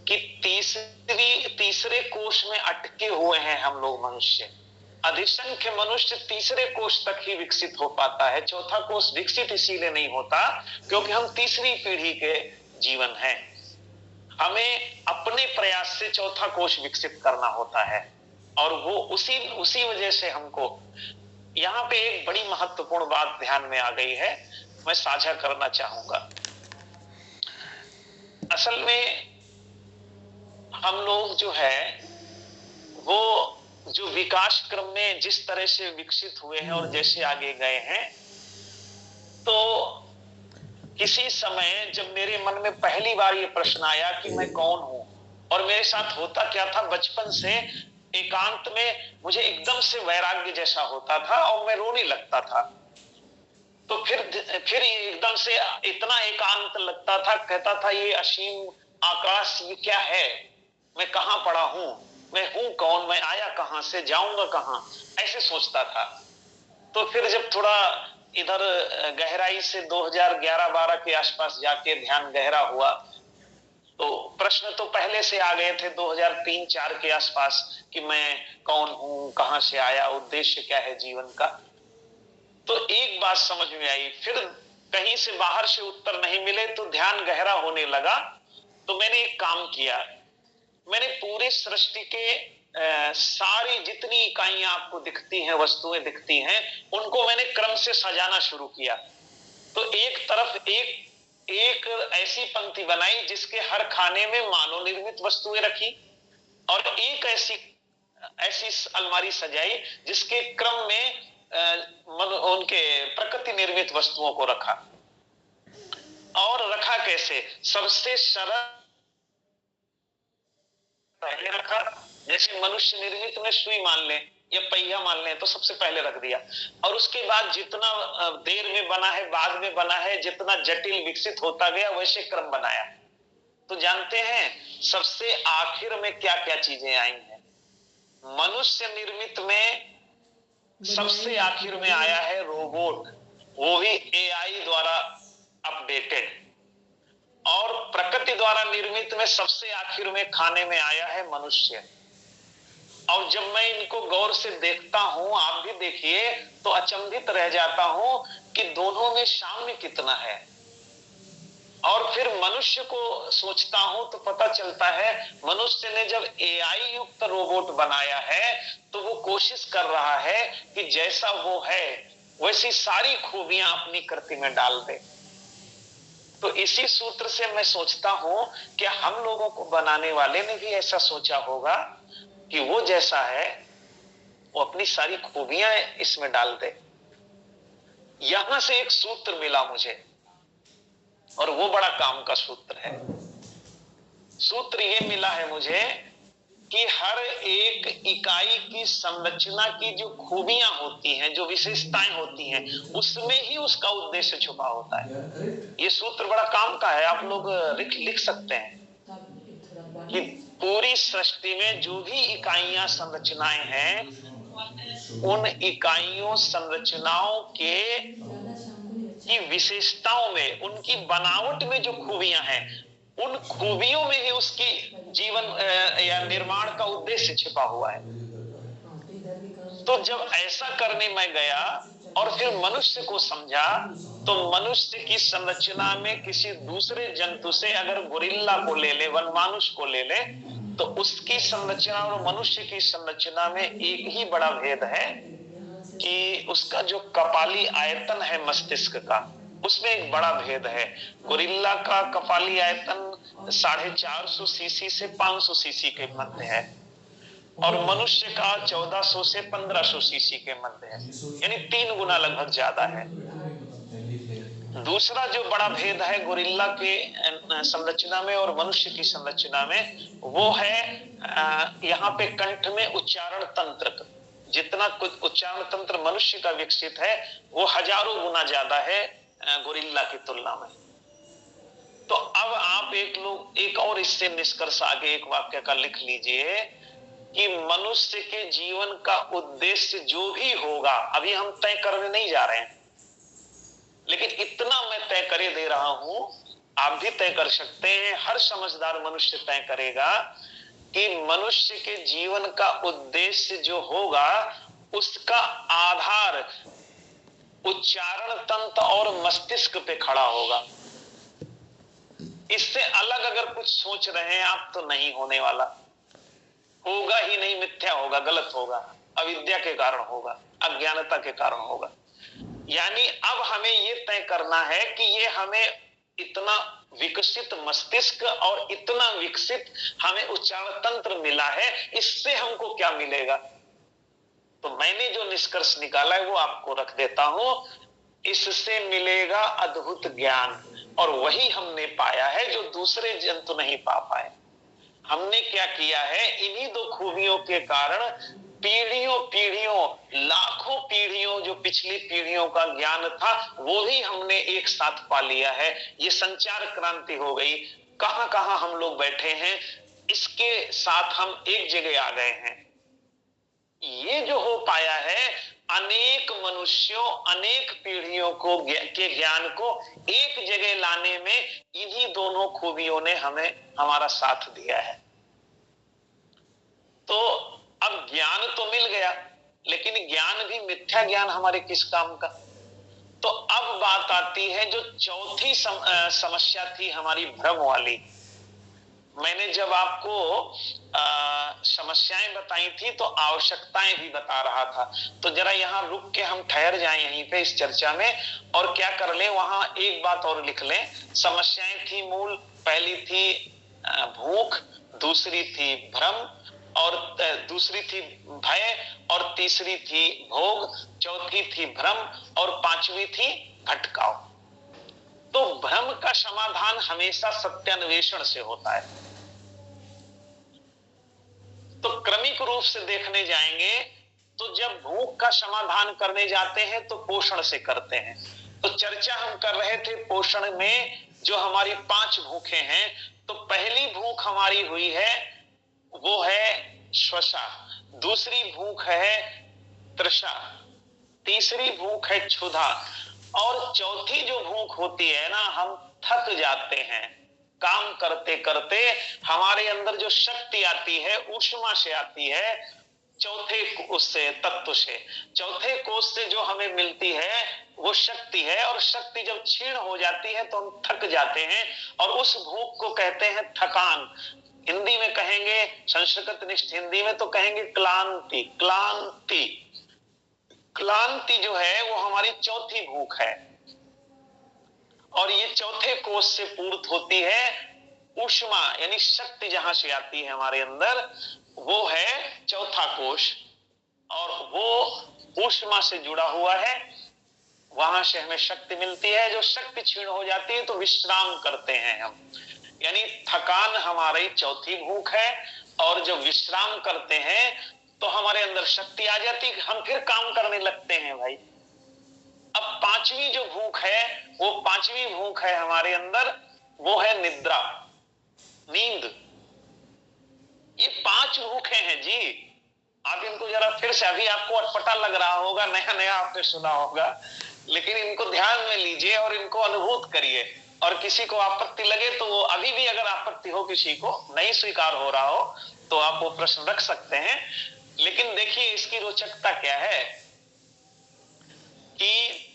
कि तीसरे कोष में अटके हुए हैं हम लोग मनुष्य। अधिसंख्य मनुष्य तीसरे कोष तक ही विकसित हो पाता है, चौथा कोष विकसित इसीलिए नहीं होता क्योंकि हम तीसरी पीढ़ी के जीवन हैं। हमें अपने प्रयास से चौथा कोष विकसित करना होता है, और वो उसी वजह से हमको यहाँ पे एक बड़ी महत्वपूर्ण बात ध्यान में आ गई है, मैं साझा करना चाहूंगा। असल में हम लोग जो है वो जो विकास क्रम में जिस तरह से विकसित हुए हैं और जैसे आगे गए हैं, तो किसी समय जब मेरे मन में पहली बार ये प्रश्न आया कि मैं कौन हूं, और मेरे साथ होता क्या था, बचपन से एकांत में मुझे एकदम से वैराग्य जैसा होता था और मैं रोने लगता था। तो फिर ये एकदम से इतना एकांत लगता था, कहता था ये असीम आकाश ये क्या है, मैं कहां पड़ा हूं, मैं हूं कौन, मैं आया कहां से, जाऊंगा कहां, ऐसे सोचता था। तो फिर जब थोड़ा इधर गहराई से 2011-12 के आसपास जाके ध्यान गहरा हुआ, तो प्रश्न तो पहले से आ गए थे 2003-4 के आसपास कि मैं कौन हूं, कहां से आया, उद्देश्य क्या है जीवन का। तो एक बात समझ में आई, फिर कहीं से बाहर से उत्तर नहीं मिले तो ध्यान गहरा होने लगा। तो मैंने एक काम किया, मैंने पूरे सृष्टि के सारी जितनी इकाइयां आपको दिखती हैं, वस्तुएं दिखती हैं, उनको मैंने क्रम से सजाना शुरू किया। तो एक तरफ एक ऐसी पंक्ति बनाई जिसके हर खाने में मानव निर्मित वस्तुएं रखी, और एक ऐसी अलमारी सजाई जिसके क्रम में उनके प्रकृति निर्मित वस्तुओं को रखा। और रखा कैसे, सबसे सरल पहले रखा, जैसे मनुष्य निर्मित में सुई मान लें या पहिया मान लें तो सबसे पहले रख दिया, और उसके बाद जितना देर में बना है, बाद में बना है, जितना जटिल विकसित होता गया वैसे क्रम बनाया। तो जानते हैं सबसे आखिर में क्या क्या चीजें आई हैं? मनुष्य निर्मित में सबसे आखिर में आया है रोबोट, वो भी AI द्वारा अपडेटेड। और प्रकृति द्वारा निर्मित में सबसे आखिर में खाने में आया है मनुष्य। और जब मैं इनको गौर से देखता हूं, आप भी देखिए, तो अचंभित रह जाता हूं कि दोनों में साम्य कितना है। और फिर मनुष्य को सोचता हूं तो पता चलता है मनुष्य ने जब एआई युक्त रोबोट बनाया है तो वो कोशिश कर रहा है कि जैसा वो है वैसी सारी खूबियां अपनी कृति में डाल दे। तो इसी सूत्र से मैं सोचता हूं कि हम लोगों को बनाने वाले ने भी ऐसा सोचा होगा कि वो जैसा है वो अपनी सारी खूबियां इसमें डाल दे। यहां से एक सूत्र मिला मुझे और वो बड़ा काम का सूत्र है। सूत्र ये मिला है मुझे कि हर एक इकाई की संरचना की जो खूबियां होती हैं, जो विशेषताएं होती हैं, उसमें ही उसका उद्देश्य छुपा होता है। ये सूत्र बड़ा काम का है, आप लोग लिख सकते हैं कि पूरी सृष्टि में जो भी इकाइयां संरचनाएं हैं, उन इकाइयों संरचनाओं की विशेषताओं में, उनकी बनावट में जो खूबियां हैं, उन खूबियों में ही उसकी जीवन या निर्माण का उद्देश्य छिपा हुआ है। तो जब ऐसा करने मैं गया और फिर मनुष्य को समझा, तो मनुष्य की संरचना में किसी दूसरे जंतु से अगर गोरिल्ला को ले ले, वनमानुष को ले ले, तो उसकी संरचना और मनुष्य की संरचना में एक ही बड़ा भेद है कि उसका जो कपाली आयतन है मस्तिष्क का, उसमें एक बड़ा भेद है। गोरिल्ला का कपाली आयतन 450 सीसी से 500 सीसी के मध्य है और मनुष्य का 1400 से 1500 सीसी के मध्य है, यानी 3 गुना लगभग ज्यादा है। दूसरा जो बड़ा भेद है गोरिल्ला के संरचना में और मनुष्य की संरचना में, वो है यहाँ पे कंठ में उच्चारण तंत्र। जितना कुछ उच्चारण तंत्र मनुष्य का विकसित है वो हजारों गुना ज्यादा है गोरिल्ला की तुलना में। तो अब आप एक और इससे निष्कर्ष आगे एक वाक्य का लिख लीजिए कि मनुष्य के जीवन का उद्देश्य जो भी होगा, अभी हम तय करने नहीं जा रहे हैं, लेकिन इतना मैं तय करे दे रहा हूं, आप भी तय कर सकते हैं, हर समझदार मनुष्य तय करेगा कि मनुष्य के जीवन का उद्देश्य जो होगा उसका आधार उच्चारण तंत्र और मस्तिष्क पे खड़ा होगा। इससे अलग अगर कुछ सोच रहे हैं आप तो नहीं होने वाला, होगा ही नहीं, मिथ्या होगा, गलत होगा, अविद्या के कारण होगा, अज्ञानता के कारण होगा। यानी अब हमें ये तय करना है कि ये हमें इतना विकसित मस्तिष्क और इतना विकसित हमें उच्चारण तंत्र मिला है, इससे हमको क्या मिलेगा। तो मैंने जो निष्कर्ष निकाला है वो आपको रख देता हूं। इससे मिलेगा अद्भुत ज्ञान, और वही हमने पाया है जो दूसरे जंतु नहीं पा पाए। हमने क्या किया है, इन्हीं दो खूबियों के कारण पीढ़ियों पीढ़ियों लाखों पीढ़ियों जो पिछली पीढ़ियों का ज्ञान था वो भी हमने एक साथ पा लिया है। ये संचार क्रांति हो गई। कहां कहां हम लोग बैठे हैं, इसके साथ हम एक जगह आ गए हैं। ये जो हो पाया है, अनेक मनुष्यों, अनेक पीढ़ियों को के ज्ञान को एक जगह लाने में इन्हीं दोनों खूबियों ने हमें हमारा साथ दिया है। तो अब ज्ञान तो मिल गया, लेकिन ज्ञान भी मिथ्या ज्ञान हमारे किस काम का। तो अब बात आती है जो चौथी समस्या थी हमारी, भ्रम वाली। मैंने जब आपको समस्याएं बताई थी तो आवश्यकताएं भी बता रहा था। तो जरा यहाँ रुक के हम ठहर जाएं यहीं पे इस चर्चा में, और क्या कर ले, वहां एक बात और लिख लें। समस्याएं थी मूल, पहली थी भूख, दूसरी थी भ्रम, और दूसरी थी भय, और तीसरी थी भोग, चौथी थी भ्रम, और पांचवी थी भटकाव। तो भ्रम का समाधान हमेशा सत्यान्वेषण से होता है। तो क्रमिक रूप से देखने जाएंगे तो जब भूख का समाधान करने जाते हैं तो पोषण से करते हैं। तो चर्चा हम कर रहे थे पोषण में, जो हमारी 5 भूखें हैं। तो पहली भूख हमारी हुई है वो है श्वसा, दूसरी भूख है तृषा, तीसरी भूख है क्षुधा, और चौथी जो भूख होती है ना, हम थक जाते हैं काम करते करते, हमारे अंदर जो शक्ति आती है ऊष्मा से आती है, चौथे उससे तत्व से, चौथे कोष से जो हमें मिलती है वो शक्ति है। और शक्ति जब क्षीण हो जाती है तो हम थक जाते हैं और उस भूख को कहते हैं थकान। हिंदी में कहेंगे, संस्कृत निष्ठ हिंदी में तो कहेंगे क्लांति। क्लांति, क्लांति जो है वो हमारी चौथी भूख है। और ये चौथे कोष से पूर्त होती है ऊष्मा, यानी शक्ति जहां से आती है हमारे अंदर, वो है चौथा कोष। और वो ऊष्मा से जुड़ा हुआ है, वहां से हमें शक्ति मिलती है। जो शक्ति क्षीण हो जाती है तो विश्राम करते हैं हम, यानी थकान हमारी चौथी भूख है। और जब विश्राम करते हैं तो हमारे अंदर शक्ति आ जाती है, हम फिर काम करने लगते हैं भाई। अब पांचवी जो भूख है, वो पांचवी भूख है हमारे अंदर, वो है निद्रा, नींद। ये 5 भूखें हैं जी। आप इनको जरा फिर से, अभी आपको अटपटा लग रहा होगा, नया नया आपने सुना होगा, लेकिन इनको ध्यान में लीजिए और इनको अनुभूत करिए। और किसी को आपत्ति लगे तो वो, अभी भी अगर आपत्ति हो, किसी को नहीं स्वीकार हो रहा हो, तो आप वो प्रश्न रख सकते हैं। लेकिन देखिए इसकी रोचकता क्या है कि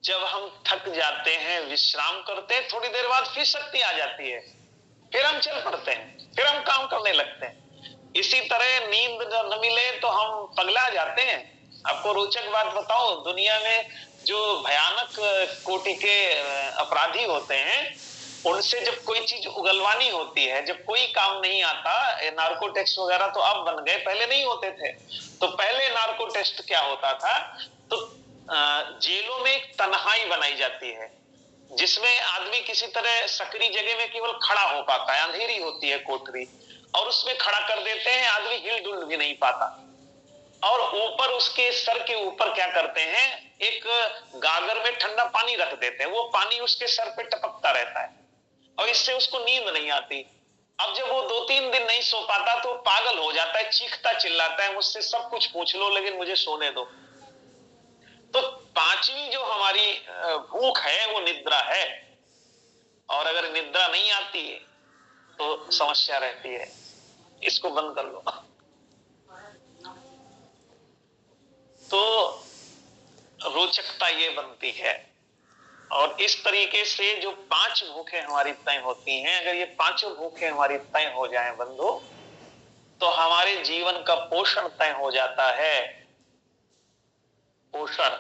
जब हम थक जाते हैं, विश्राम करते हैं, थोड़ी देर बाद फिर शक्ति आ जाती है, फिर हम चल पड़ते हैं, फिर हम काम करने लगते हैं। इसी तरह नींद न मिले तो हम पगला जाते हैं। आपको रोचक बात बताओ, दुनिया में जो भयानक कोटि के अपराधी होते हैं, उनसे जब कोई चीज उगलवानी होती है, जब कोई काम नहीं आता, नार्को टेस्ट वगैरह तो अब बन गए, पहले नहीं होते थे। तो पहले नार्को टेस्ट क्या होता था, तो जेलों में एक तन्हाई बनाई जाती है जिसमें आदमी किसी तरह सकरी जगह में केवल खड़ा हो पाता है, अंधेरी होती है कोठरी, और उसमें खड़ा कर देते हैं, आदमी हिल डुल भी नहीं पाता। और ऊपर उसके सर के ऊपर क्या करते हैं, एक गागर में ठंडा पानी रख देते हैं, वो पानी उसके सर पे टपकता रहता है और इससे उसको नींद नहीं आती। अब जब वो 2-3 दिन नहीं सो पाता तो पागल हो जाता है, चीखता चिल्लाता है, मुझसे सब कुछ पूछ लो लेकिन मुझे सोने दो। तो पांचवी जो हमारी भूख है वो निद्रा है। और अगर निद्रा नहीं आती है तो समस्या रहती है। इसको बंद कर लो। तो रोचकता ये बनती है। और इस तरीके से जो 5 भूखें हमारी तय होती हैं, अगर ये 5 भूखें हमारी तय हो जाएं बंधु, तो हमारे जीवन का पोषण तय हो जाता है। पोषण,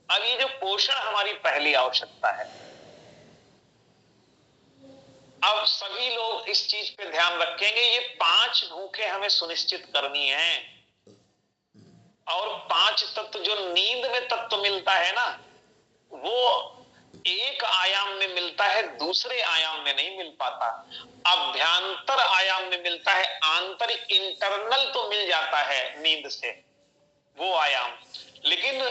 अब ये जो पोषण हमारी पहली आवश्यकता है, अब सभी लोग इस चीज पे ध्यान रखेंगे, ये 5 भूखें हमें सुनिश्चित करनी है। और 5 तत्व जो नींद में तत्व मिलता है ना, वो एक आयाम में मिलता है, दूसरे आयाम में नहीं मिल पाता। अभ्यांतर आयाम में मिलता है, आंतरिक इंटरनल तो मिल जाता है नींद से वो आयाम, लेकिन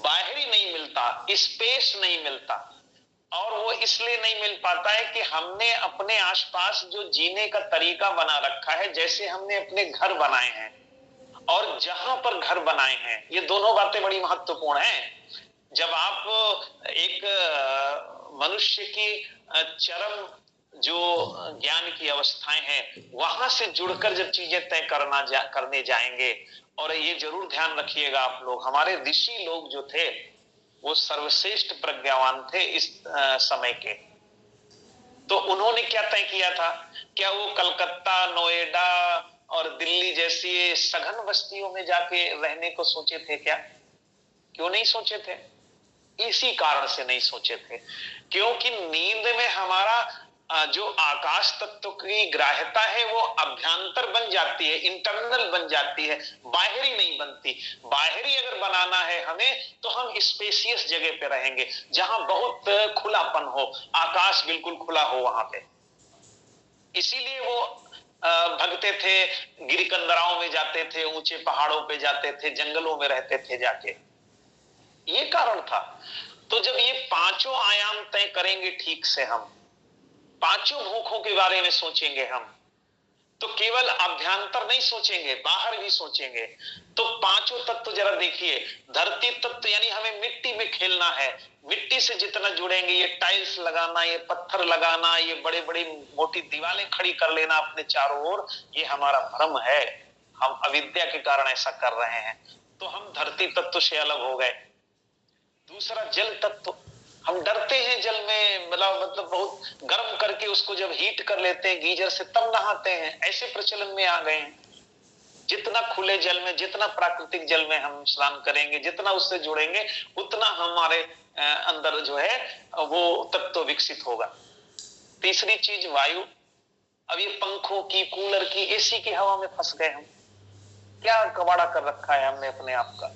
बाहरी नहीं मिलता, स्पेस नहीं मिलता। और वो इसलिए नहीं मिल पाता है कि हमने अपने आसपास जो जीने का तरीका बना रखा है, जैसे हमने अपने घर बनाए हैं और जहां पर घर बनाए हैं, ये दोनों बातें बड़ी महत्वपूर्ण हैं। जब आप एक मनुष्य की चरम जो ज्ञान की अवस्थाएं हैं, वहां से जुड़कर जब चीजें तय करने जाएंगे, और ये जरूर ध्यान रखिएगा आप लोग, हमारे ऋषि लोग जो थे वो सर्वश्रेष्ठ प्रज्ञावान थे इस समय के। तो उन्होंने क्या तय किया था? क्या वो कलकत्ता, नोएडा और दिल्ली जैसी सघन बस्तियों में जाके रहने को सोचे थे क्या? क्यों नहीं सोचे थे? इसी कारण से नहीं सोचे थे क्योंकि नींद में हमारा जो आकाश तत्व की ग्राह्यता है वो अभ्यांतर बन जाती है, इंटरनल बन जाती है, बाहरी नहीं बनती। बाहरी अगर बनाना है हमें तो हम स्पेसियस जगह पे रहेंगे जहां बहुत खुलापन हो, आकाश बिल्कुल खुला हो वहां पे। इसीलिए वो भगते थे, गिरिकंदराओं में जाते थे, ऊंचे पहाड़ों पे जाते थे, जंगलों में रहते थे जाके, ये कारण था। तो जब ये 5 आयाम तय करेंगे ठीक से, हम 5 भूखों के बारे में सोचेंगे, हम तो केवल अभ्यांतर नहीं सोचेंगे, बाहर भी सोचेंगे। तो 5 तत्व जरा देखिए, धरती तत्व यानी हमें मिट्टी में खेलना है, मिट्टी से जितना जुड़ेंगे, ये टाइल्स लगाना, ये पत्थर लगाना, ये बड़े बड़ी मोटी दीवारें खड़ी कर लेना अपने चारों ओर, ये हमारा भ्रम है। हम अविद्या के कारण ऐसा कर रहे हैं। तो हम धरती तत्व से अलग हो गए। दूसरा जल तत्व, हम डरते हैं जल में, मतलब बहुत गर्म करके उसको जब हीट कर लेते हैं गीजर से तब नहाते हैं, ऐसे प्रचलन में आ गए हैं। जितना खुले जल में, जितना प्राकृतिक जल में हम स्नान करेंगे, जितना उससे जुड़ेंगे, उतना हमारे अंदर जो है वो तत्व विकसित होगा। तीसरी चीज वायु। अब ये पंखों की, कूलर की, एसी की हवा में फंस गए हम। क्या कबाड़ा कर रखा है हमने अपने आप का।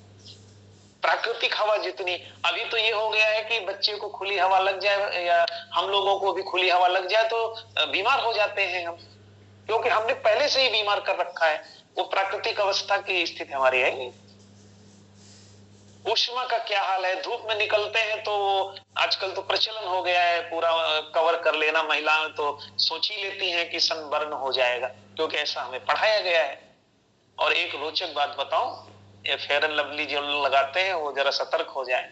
प्राकृतिक हवा जितनी, अभी तो ये हो गया है कि बच्चे को खुली हवा लग जाए या हम लोगों को भी खुली हवा लग जाए तो बीमार हो जाते हैं हम, क्योंकि हमने पहले से ही बीमार कर रखा है। वो प्राकृतिक अवस्था की स्थिति हमारी है नहीं। ऊष्मा का क्या हाल है, धूप में निकलते हैं तो आजकल तो प्रचलन हो गया है पूरा कवर कर लेना। महिलाएं तो सोच ही लेती हैं कि सनबर्न हो जाएगा, क्योंकि ऐसा हमें पढ़ाया गया है। और एक रोचक बात बताऊं, ये फेयर एंड लवली जो लगाते हैं वो जरा सतर्क हो जाए।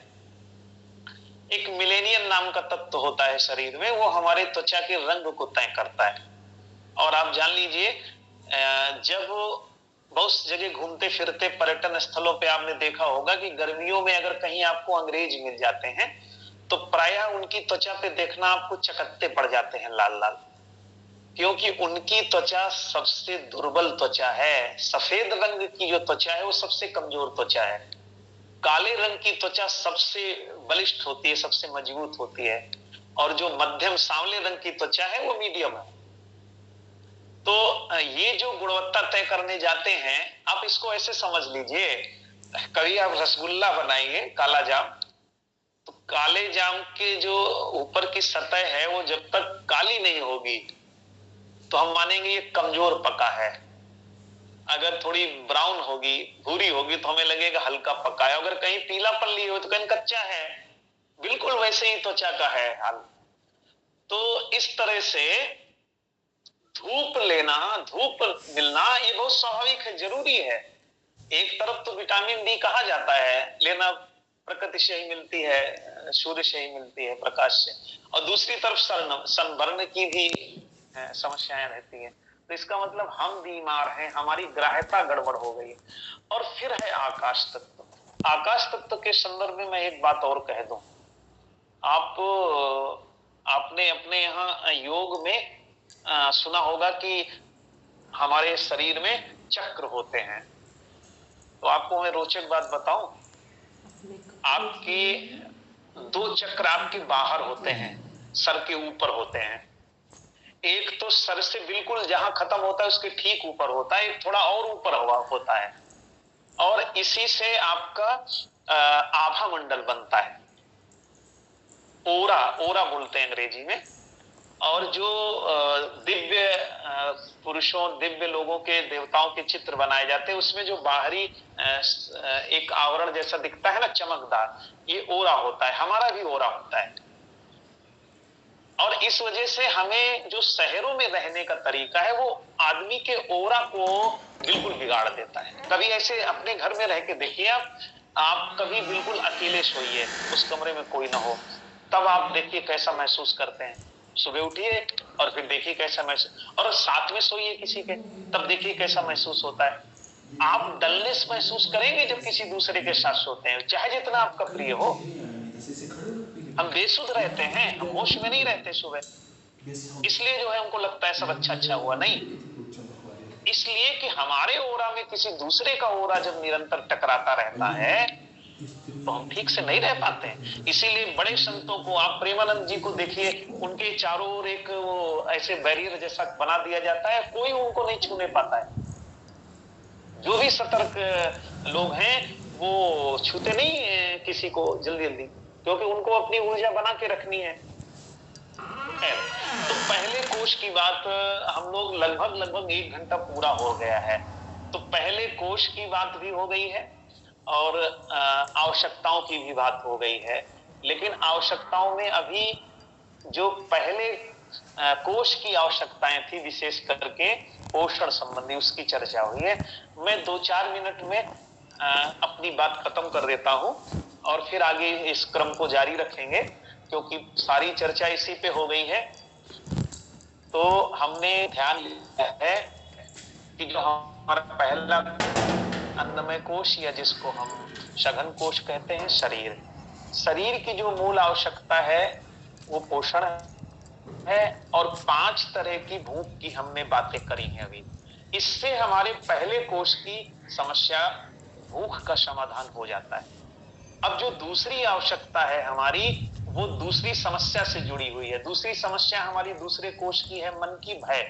एक मिलेनियम नाम का तत्व होता है शरीर में, वो हमारे त्वचा के रंग को तय करता है। और आप जान लीजिए, जब बहुत जगह घूमते फिरते पर्यटन स्थलों पे आपने देखा होगा कि गर्मियों में अगर कहीं आपको अंग्रेज मिल जाते हैं तो प्रायः उनकी त्वचा पे देखना आपको चकत्ते पड़ जाते हैं, लाल लाल, क्योंकि उनकी त्वचा सबसे दुर्बल त्वचा है। सफेद रंग की जो त्वचा है वो सबसे कमजोर त्वचा है। काले रंग की त्वचा सबसे बलिष्ठ होती है, सबसे मजबूत होती है। और जो मध्यम सांवले रंग की त्वचा है वो मीडियम है। तो ये जो गुणवत्ता तय करने जाते हैं, आप इसको ऐसे समझ लीजिए, कभी आप रसगुल्ला बनाइए काला जाम, तो काले जाम के जो ऊपर की सतह है वो जब तक काली नहीं होगी तो हम मानेंगे ये कमजोर पका है। अगर थोड़ी ब्राउन होगी, भूरी होगी, तो हमें लगेगा हल्का पका है। अगर कहीं पीलापन ली हो तो कहीं कच्चा है। बिल्कुल वैसे ही त्वचा का है हाल। तो इस तरह से धूप लेना, धूप मिलना ये बहुत स्वाभाविक है, जरूरी है। एक तरफ तो विटामिन डी कहा जाता है लेना, प्रकृति से ही मिलती है, सूर्य से ही मिलती है, प्रकाश से। और दूसरी तरफ सनबर्न की भी समस्याएं रहती हैं। तो इसका मतलब हम बीमार हैं, हमारी ग्राह्यता गड़बड़ हो गई। और फिर है आकाश तत्व। आकाश तत्व के संदर्भ में मैं एक बात और कह दूं। आपने अपने यहाँ योग में सुना होगा कि हमारे शरीर में चक्र होते हैं। तो आपको मैं रोचक बात बताऊं, आपके 2 चक्र आपके बाहर होते हैं, सर के ऊपर होते हैं। एक तो सर से बिल्कुल जहां खत्म होता है उसके ठीक ऊपर होता है, एक थोड़ा और ऊपर होता है। और इसी से आपका आभा मंडल बनता है, ओरा बोलते हैं अंग्रेजी में। और जो दिव्य पुरुषों, दिव्य लोगों के, देवताओं के चित्र बनाए जाते हैं, उसमें जो बाहरी एक आवरण जैसा दिखता है ना, चमकदार, ये ओरा होता है। हमारा भी ओरा होता है। और इस वजह से हमें जो शहरों में रहने का तरीका है वो आदमी के ओरा को बिल्कुल बिगाड़ देता है। कभी ऐसे अपने घर में रह के देखिए, आप कभी बिल्कुल अकेले सोइए, उस कमरे में कोई ना हो, तब आप देखिए कैसा महसूस करते हैं। सुबह उठिए और फिर देखिए कैसा महसूस, और साथ में सोइए किसी के, तब देखिए कैसा महसूस होता है। आप डलनेस महसूस करेंगे जब किसी दूसरे के साथ सोते हैं, चाहे जितना आपका प्रिय हो। हम बेसुध रहते हैं, हम होश में नहीं रहते सुबह, इसलिए जो है हमको लगता है सब अच्छा हुआ। नहीं, इसलिए कि हमारे ओरा में किसी दूसरे का ओरा जब निरंतर टकराता रहता है तो हम ठीक से नहीं रह पाते हैं। इसीलिए बड़े संतों को, आप प्रेमानंद जी को देखिए, उनके चारों ओर एक वो ऐसे बैरियर जैसा बना दिया जाता है, कोई उनको नहीं छूने पाता है। जो भी सतर्क लोग हैं वो छूते नहीं किसी को जल्दी, क्योंकि उनको अपनी ऊर्जा बना के रखनी है। तो पहले कोश की बात हम लोग लगभग 1 घंटा पूरा हो गया है। तो पहले कोश की बात भी हो गई है और आवश्यकताओं की भी बात हो गई है। लेकिन आवश्यकताओं में अभी जो पहले कोश की आवश्यकताएं थी, विशेष करके पोषण संबंधी, उसकी चर्चा हुई है। मैं 2-4 मिनट में अपनी बात खत्म कर देता हूं और फिर आगे इस क्रम को जारी रखेंगे, क्योंकि सारी चर्चा इसी पे हो गई है। तो हमने ध्यान दिया है कि जो हम हमारा पहला अन्नमय कोश या जिसको हम सघन कोश कहते हैं, शरीर। शरीर की जो मूल आवश्यकता है वो पोषण है, और 5 तरह की भूख की हमने बातें करी हैं अभी। इससे हमारे पहले कोश की समस्या भूख का समाधान हो जाता है। अब जो दूसरी आवश्यकता है हमारी, वो दूसरी समस्या से जुड़ी हुई है। दूसरी समस्या हमारी दूसरे कोश की है, मन की भय।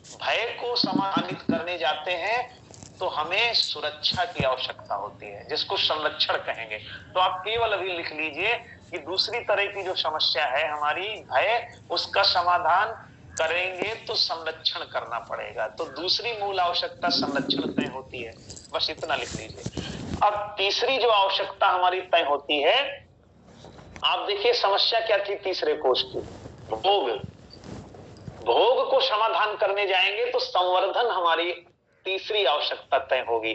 भय को समाधानित करने जाते हैं तो हमें सुरक्षा की आवश्यकता होती है, जिसको संरक्षण कहेंगे। तो आप केवल अभी लिख लीजिए कि दूसरी तरह की जो समस्या है हमारी भय, उसका समाधान करेंगे तो संरक्षण करना पड़ेगा। तो दूसरी मूल आवश्यकता संरक्षण तय होती है, बस इतना लिख लीजिए। अब तीसरी जो आवश्यकता हमारी तय होती है, आप देखिए समस्या क्या थी तीसरे कोश की, भोग। भोग को समाधान करने जाएंगे तो संवर्धन हमारी तीसरी आवश्यकता तय होगी।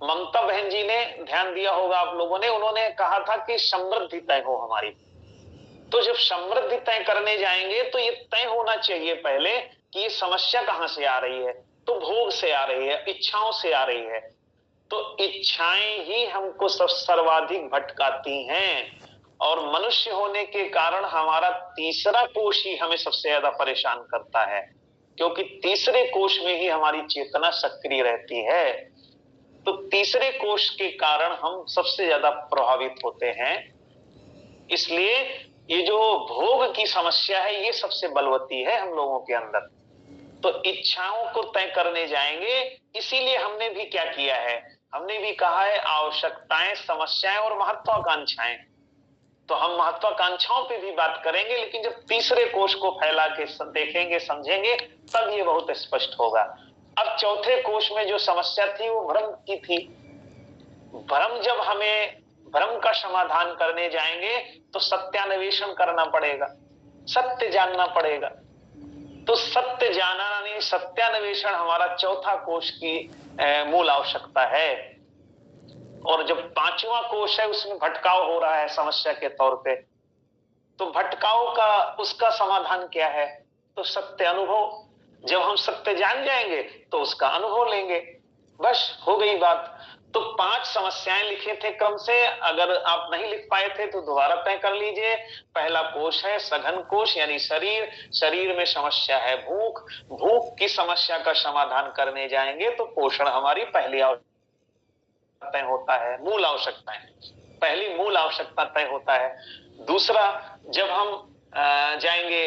ममता बहन जी ने ध्यान दिया होगा आप लोगों ने, उन्होंने कहा था कि समृद्धि तय हो हमारी। तो जब समृद्धि तय करने जाएंगे तो ये तय होना चाहिए पहले कि ये समस्या कहां से आ रही है। तो भोग से आ रही है, इच्छाओं से आ रही है। तो इच्छाएं ही हमको सर्वाधिक भटकाती हैं, और मनुष्य होने के कारण हमारा तीसरा कोश ही हमें सबसे ज्यादा परेशान करता है, क्योंकि तीसरे कोश में ही हमारी चेतना सक्रिय रहती है। तो तीसरे कोश के कारण हम सबसे ज्यादा प्रभावित होते हैं। इसलिए ये जो भोग की समस्या है ये सबसे बलवती है हम लोगों के अंदर। तो इच्छाओं को तय करने जाएंगे, इसीलिए हमने भी क्या किया है, हमने भी कहा है आवश्यकताएं, समस्याएं और महत्वाकांक्षाएं। तो हम महत्वाकांक्षाओं पे भी बात करेंगे, लेकिन जब तीसरे कोश को फैला के देखेंगे समझेंगे तब ये बहुत स्पष्ट होगा। अब चौथे कोश में जो समस्या थी वो भ्रम की थी। भ्रम, जब हमें भ्रम का समाधान करने जाएंगे तो सत्यान्वेषण करना पड़ेगा, सत्य जानना पड़ेगा। तो सत्य जानना, सत्यान्वेषण हमारा चौथा कोश की मूल आवश्यकता है। और जब पांचवा कोश है उसमें भटकाव हो रहा है समस्या के तौर पे, तो भटकाव का उसका समाधान क्या है, तो सत्य अनुभव। जब हम सत्य जान जाएंगे तो उसका अनुभव लेंगे, बस हो गई बात। तो 5 समस्याएं लिखे थे क्रम से, अगर आप नहीं लिख पाए थे तो दोबारा तय कर लीजिए। पहला कोश है सघन कोश यानी शरीर। शरीर में समस्या है भूख। भूख की समस्या का समाधान करने जाएंगे तो पोषण हमारी पहली आवश्यकता तय होता है, मूल आवश्यकता है, पहली मूल आवश्यकता तय होता है। दूसरा, जब हम जाएंगे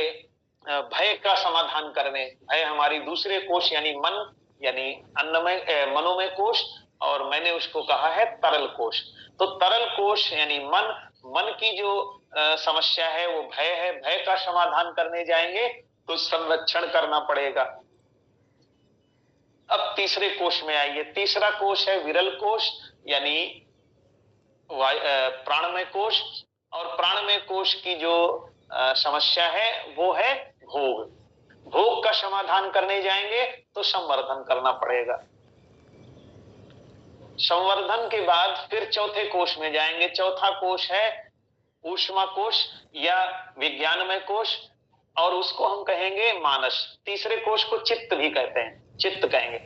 भय का समाधान करने, भय हमारी दूसरे कोश यानी मन, यानी अन्नमय मनोमय कोश, और मैंने उसको कहा है तरल कोश। तो तरल कोश यानी मन, मन की जो समस्या है वो भय है। भय का समाधान करने जाएंगे तो संरक्षण करना पड़ेगा। अब तीसरे कोश में आइए। तीसरा कोश है विरल कोश यानी प्राणमय कोश, और प्राणमय कोश की जो समस्या है वो है भोग। भोग का समाधान करने जाएंगे तो संवर्धन करना पड़ेगा। संवर्धन के बाद फिर चौथे कोश में जाएंगे। चौथा कोश है ऊष्मा कोश या विज्ञानमय कोश, और उसको हम कहेंगे मानस। तीसरे कोश को चित्त भी कहते हैं, चित्त कहेंगे।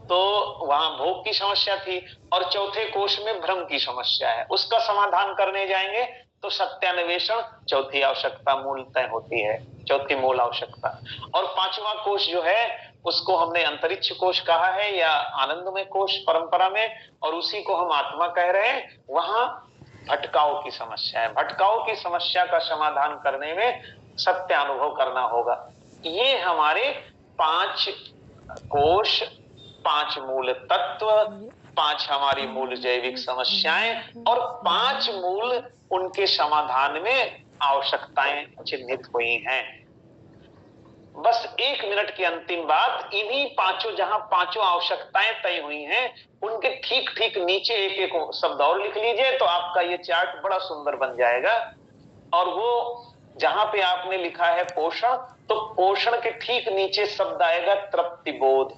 तो वहां भोग की समस्या थी, और चौथे कोश में भ्रम की समस्या है, उसका समाधान करने जाएंगे तो सत्यान्वेषण चौथी आवश्यकता मूल तय होती है, चौथी मूल आवश्यकता। और पांचवा कोश जो है उसको हमने अंतरिक्ष कोश कहा है या आनंदमय कोश परंपरा में, और उसी को हम आत्मा कह रहे हैं। वहां भटकाव की समस्या है। भटकाव की समस्या का समाधान करने में सत्य अनुभव करना होगा। ये हमारे 5 कोश, 5 मूल तत्व, 5 हमारी मूल जैविक समस्याएं और 5 मूल उनके समाधान में आवश्यकताएं चिन्हित हुई हैं। बस 1 मिनट की अंतिम बात, इन्हीं पांचों, जहां पांचों आवश्यकताएं तय हुई हैं उनके ठीक ठीक नीचे एक एक शब्द और लिख लीजिए तो आपका ये चार्ट बड़ा सुंदर बन जाएगा। और वो जहां पे आपने लिखा है पोषण, तो पोषण के ठीक नीचे शब्द आएगा तृप्ति बोध।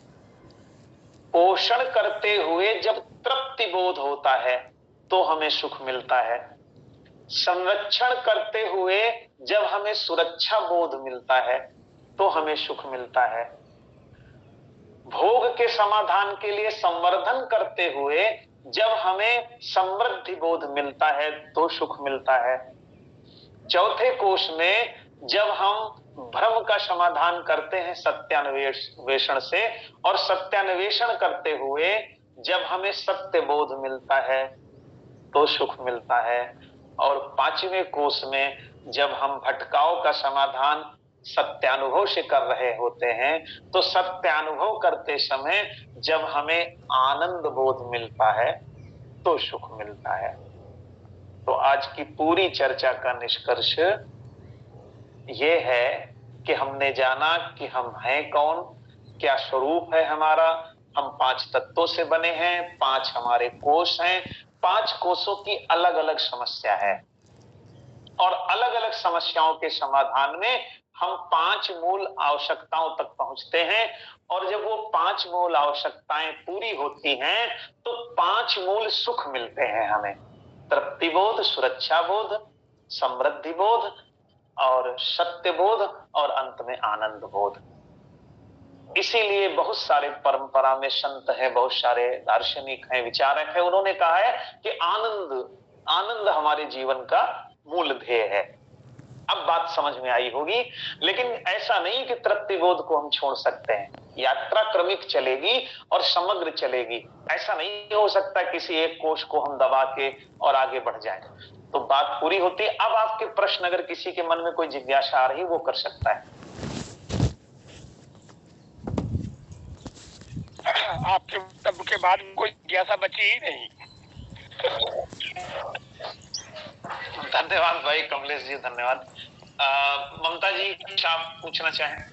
पोषण करते हुए जब तृप्ति बोध होता है तो हमें सुख मिलता है। संरक्षण करते हुए जब हमें सुरक्षा बोध मिलता है तो हमें सुख मिलता है। भोग के समाधान के लिए संवर्धन करते हुए जब हमें समृद्धि बोध मिलता है तो सुख मिलता है। चौथे कोष में जब हम भ्रम का समाधान करते हैं सत्यान्वेषण से, और सत्यान्वेषण करते हुए जब हमें सत्य बोध मिलता है तो सुख मिलता है। और पांचवें कोष में जब हम भटकाव का समाधान सत्यानुभव से कर रहे होते हैं तो सत्यानुभव करते समय जब हमें आनंद बोध मिलता है तो सुख मिलता है। तो आज की पूरी चर्चा का निष्कर्ष ये है कि हमने जाना कि हम हैं कौन, क्या स्वरूप है हमारा। हम 5 तत्वों से बने हैं, 5 हमारे कोष हैं, 5 कोषों की अलग अलग समस्या है, और अलग अलग समस्याओं के समाधान में हम 5 मूल आवश्यकताओं तक पहुंचते हैं। और जब वो 5 मूल आवश्यकताएं पूरी होती हैं तो 5 मूल सुख मिलते हैं हमें। तृप्ति बोध, सुरक्षा बोध, समृद्धि बोध और सत्य बोध, और अंत में आनंद बोध। इसीलिए बहुत सारे परंपरा में संत हैं, बहुत सारे दार्शनिक हैं, विचारक हैं, उन्होंने कहा है कि आनंद हमारे जीवन का मूल ध्येय है। अब बात समझ में आई होगी। लेकिन ऐसा नहीं कि तृप्ति बोध को हम छोड़ सकते हैं। यात्रा क्रमिक चलेगी और समग्र चलेगी। ऐसा नहीं हो सकता किसी एक कोष को हम दबा के और आगे बढ़ जाएं। तो बात पूरी होती है। अब आपके प्रश्न, अगर किसी के मन में कोई जिज्ञासा आ रही वो कर सकता है। आपके तब के बाद कोई जिज्ञासा बची ही नहीं। धन्यवाद भाई कमलेश जी, धन्यवाद। ममता जी कुछ आप पूछना चाहें?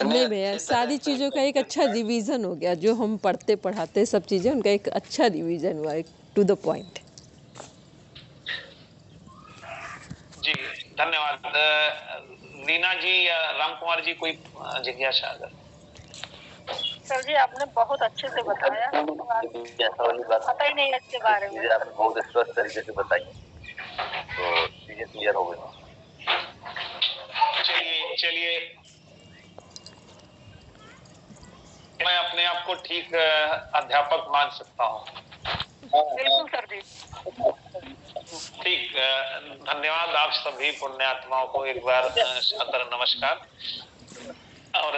नहीं भैया, सारी चीज़ों का एक अच्छा रिवीजन हो गया। जो हम पढ़ते पढ़ाते सब चीज़ें, उनका एक अच्छा रिवीजन हुआ, एक टू द पॉइंट। जी धन्यवाद। रीना जी या राम कुमार जी कोई जिज्ञासा अगर? सर जी आपने बहुत अच्छे से बताया, पता ही नहीं इसके बारे में। आपने बहुत स्पष्ट तरीके से बताई, तो चीजें क्लियर हो गई। चलिए मैं अपने आप को ठीक अध्यापक मान सकता हूँ। बिल्कुल सर जी। ठीक, धन्यवाद। आप सभी पुण्यात्माओं को एक बार सादर नमस्कार। और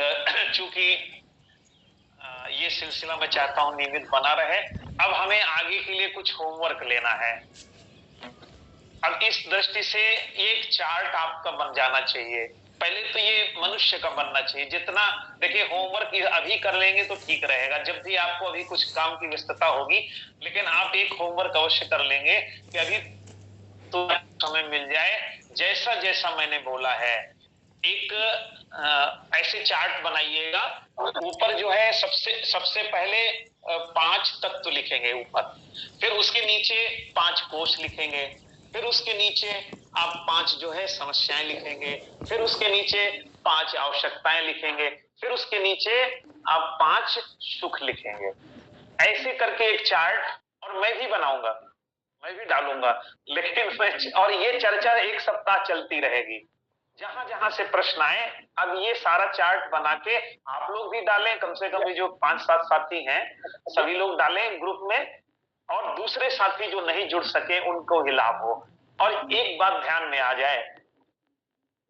चूंकि ये सिलसिला मैं चाहता हूँ नियमित बना रहे, अब हमें आगे के लिए कुछ होमवर्क लेना है। अब इस दृष्टि से एक चार्ट आपका बन जाना चाहिए। पहले तो ये मनुष्य का बनना चाहिए। जितना देखिए होमवर्क अभी कर लेंगे तो ठीक रहेगा, जब भी आपको अभी कुछ काम की व्यस्तता होगी, लेकिन आप एक होमवर्क अवश्य कर लेंगे कि अभी तो समय मिल जाए। जैसा जैसा मैंने बोला है, एक ऐसे चार्ट बनाइएगा। ऊपर जो है सबसे पहले 5 तत्व लिखेंगे ऊपर, फिर उसके नीचे 5 कोष लिखेंगे, फिर उसके नीचे आप 5 जो है समस्याएं लिखेंगे, फिर उसके नीचे 5 आवश्यकताएं लिखेंगे, फिर उसके नीचे आप 5 सुख लिखेंगे। ऐसे करके एक चार्ट, और मैं भी बनाऊंगा, मैं भी डालूंगा। लेकिन और ये चर्चा 1 सप्ताह चलती रहेगी। जहां जहां से प्रश्न आए, अब ये सारा चार्ट बना के आप लोग भी डालें, कम से कम जो 5-7 साथी हैं सभी लोग डालें ग्रुप में, और दूसरे साथी जो नहीं जुड़ सके उनको ही लाभ हो। और एक बात ध्यान में आ जाए,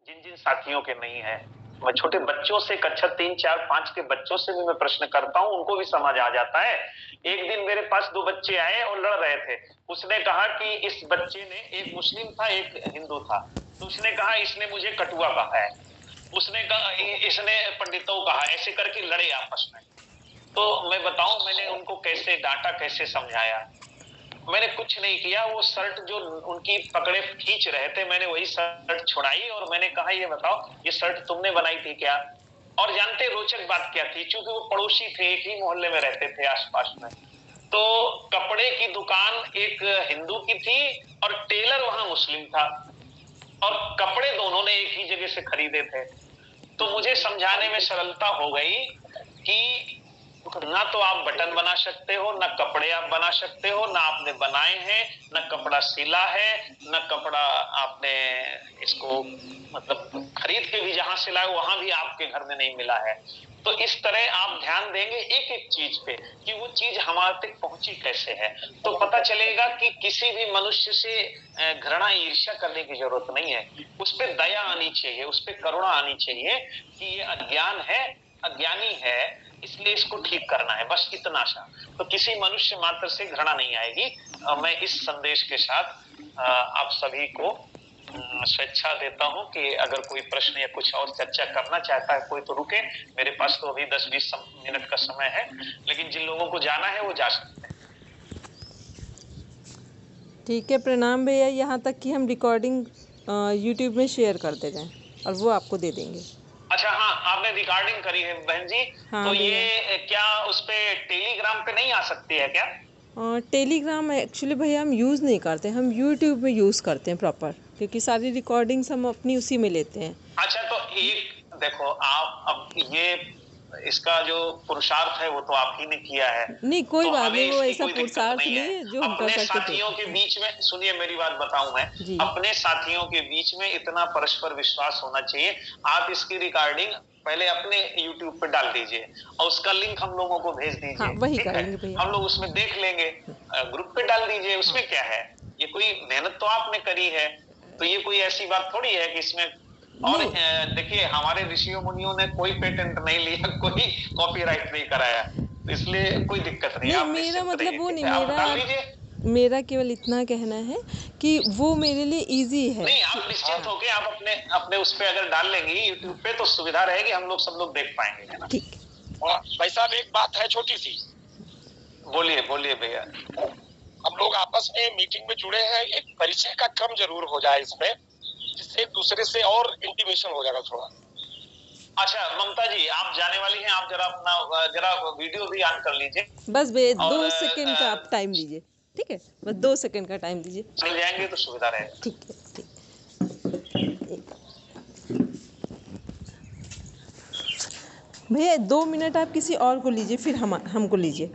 जिन जिन साथियों के नहीं है, मैं छोटे बच्चों से, कक्षा 3, 4, 5 के बच्चों से भी मैं प्रश्न करता हूं, उनको भी समझ आ जाता है। एक दिन मेरे पास 2 बच्चे आए और लड़ रहे थे। उसने कहा कि इस बच्चे ने, एक मुस्लिम था एक हिंदू था, तो उसने कहा इसने मुझे कटुआ कहा है, उसने कहा इसने पंडितों कहा, ऐसे करके लड़े आपस में। तो मैं बताऊं मैंने उनको कैसे डांटा, कैसे समझाया? मैंने कुछ नहीं किया। वो शर्ट जो उनकी पकड़े खींच रहे थे, मैंने वही शर्ट छुड़ाई और मैंने कहा ये बताओ ये शर्ट तुमने बनाई थी क्या? और जानते रोचक बात क्या थी? क्योंकि वो पड़ोसी थे, एक ही मोहल्ले में रहते थे आसपास में, तो कपड़े की दुकान एक हिंदू की थी और टेलर वहां मुस्लिम था, और कपड़े दोनों ने एक ही जगह से खरीदे थे। तो मुझे समझाने में सरलता हो गई कि ना तो आप बटन बना सकते हो, ना कपड़े आप बना सकते हो, ना आपने बनाए हैं, ना कपड़ा सिला है, ना कपड़ा आपने इसको मतलब खरीद के भी जहां सिलाए वहां भी आपके घर में नहीं मिला है। तो इस तरह आप ध्यान देंगे एक एक चीज पे कि वो चीज हमारे तक पहुंची कैसे है, तो पता चलेगा कि किसी भी मनुष्य से घृणा ईर्ष्या करने की जरूरत नहीं है। उस पर दया आनी चाहिए, उस पर करुणा आनी चाहिए कि ये अज्ञान है, अज्ञानी है, इसलिए इसको ठीक करना है, बस इतना सा। तो किसी मनुष्य मात्र से घृणा नहीं आएगी। मैं इस संदेश के साथ आप सभी को स्वेच्छा देता हूं कि अगर कोई प्रश्न या कुछ और चर्चा करना चाहता है कोई तो रुके। मेरे पास तो अभी 10-20 मिनट का समय है, लेकिन जिन लोगों को जाना है वो जा सकते हैं। ठीक है, प्रणाम भैया। यहाँ तक कि हम रिकॉर्डिंग यूट्यूब में शेयर कर दे गए और वो आपको दे देंगे। अच्छा, हाँ, आपने रिकॉर्डिंग करी है बहन जी? हाँ तो भैया। ये क्या उस पे टेलीग्राम पे नहीं आ सकती है क्या? टेलीग्राम एक्चुअली भैया हम यूज़ नहीं करते, हम यूट्यूब में यूज़ करते हैं प्रॉपर, क्योंकि सारी रिकॉर्डिंग्स हम अपनी उसी में लेते हैं। अच्छा, तो एक देखो, आप अब ये इसका जो पुरुषार्थ है वो तो आप ही ने किया है, नहीं कोई तो बात हमें नहीं, वो इसकी ऐसा कोई दिक्कत पुरुषार्थ नहीं नहीं है। है जो हम कर अपने सकते थे। साथियों के बीच में, सुनिए मेरी बात बताऊं मैं, जी। अपने साथियों के बीच में इतना परस्पर विश्वास होना चाहिए। आप इसकी रिकॉर्डिंग पहले अपने YouTube पे डाल दीजिए और उसका लिंक हम लोगों को भेज दीजिए। हाँ, वही ठीक है, करेंगे भैया। हम लोग उसमें देख लेंगे, ग्रुप पे डाल दीजिए, उसमें क्या है, ये कोई मेहनत तो आपने करी है, तो ये कोई ऐसी बात थोड़ी है कि इसमें। और देखिए, हमारे ऋषियों मुनियों ने कोई पेटेंट नहीं लिया, कोई कॉपीराइट नहीं कराया, तो इसलिए कोई दिक्कत नहीं, नहीं आप मेरा निश्चिंत मतलब रहिए, वो ठीक नहीं, है, आप डाल लीजिए। मेरा केवल इतना कहना है कि वो मेरे लिए इजी है। नहीं, आप निश्चिंत होके आप अपने अपने उस पे अगर डाल लेंगी यूट्यूब पे तो सुविधा रहेगी, हम लोग सब लोग देख पाएंगे, है ना? ठीक। और भाई साहब एक बात है छोटी सी। बोलिए बोलिए भैया। हम लोग आपस में मीटिंग में जुड़े हैं, एक परिचय का क्रम जरूर हो जाए इसमें, जिससे एक दूसरे से और इंटीमेशन हो जाएगा थोड़ा। अच्छा ममता जी, आप जाने वाली हैं, आप जरा अपना जरा वीडियो भी ऑन कर लीजिए। बस भैया और 2 सेकंड का आप टाइम दीजिए, ठीक है, बस 2 सेकंड का टाइम दीजिए। चल जाएंगे तो सुविधा रहेगी। ठीक है, ठीक। भैया 2 मिनट आप किसी और को लीजिए, फिर हमको लीजिए।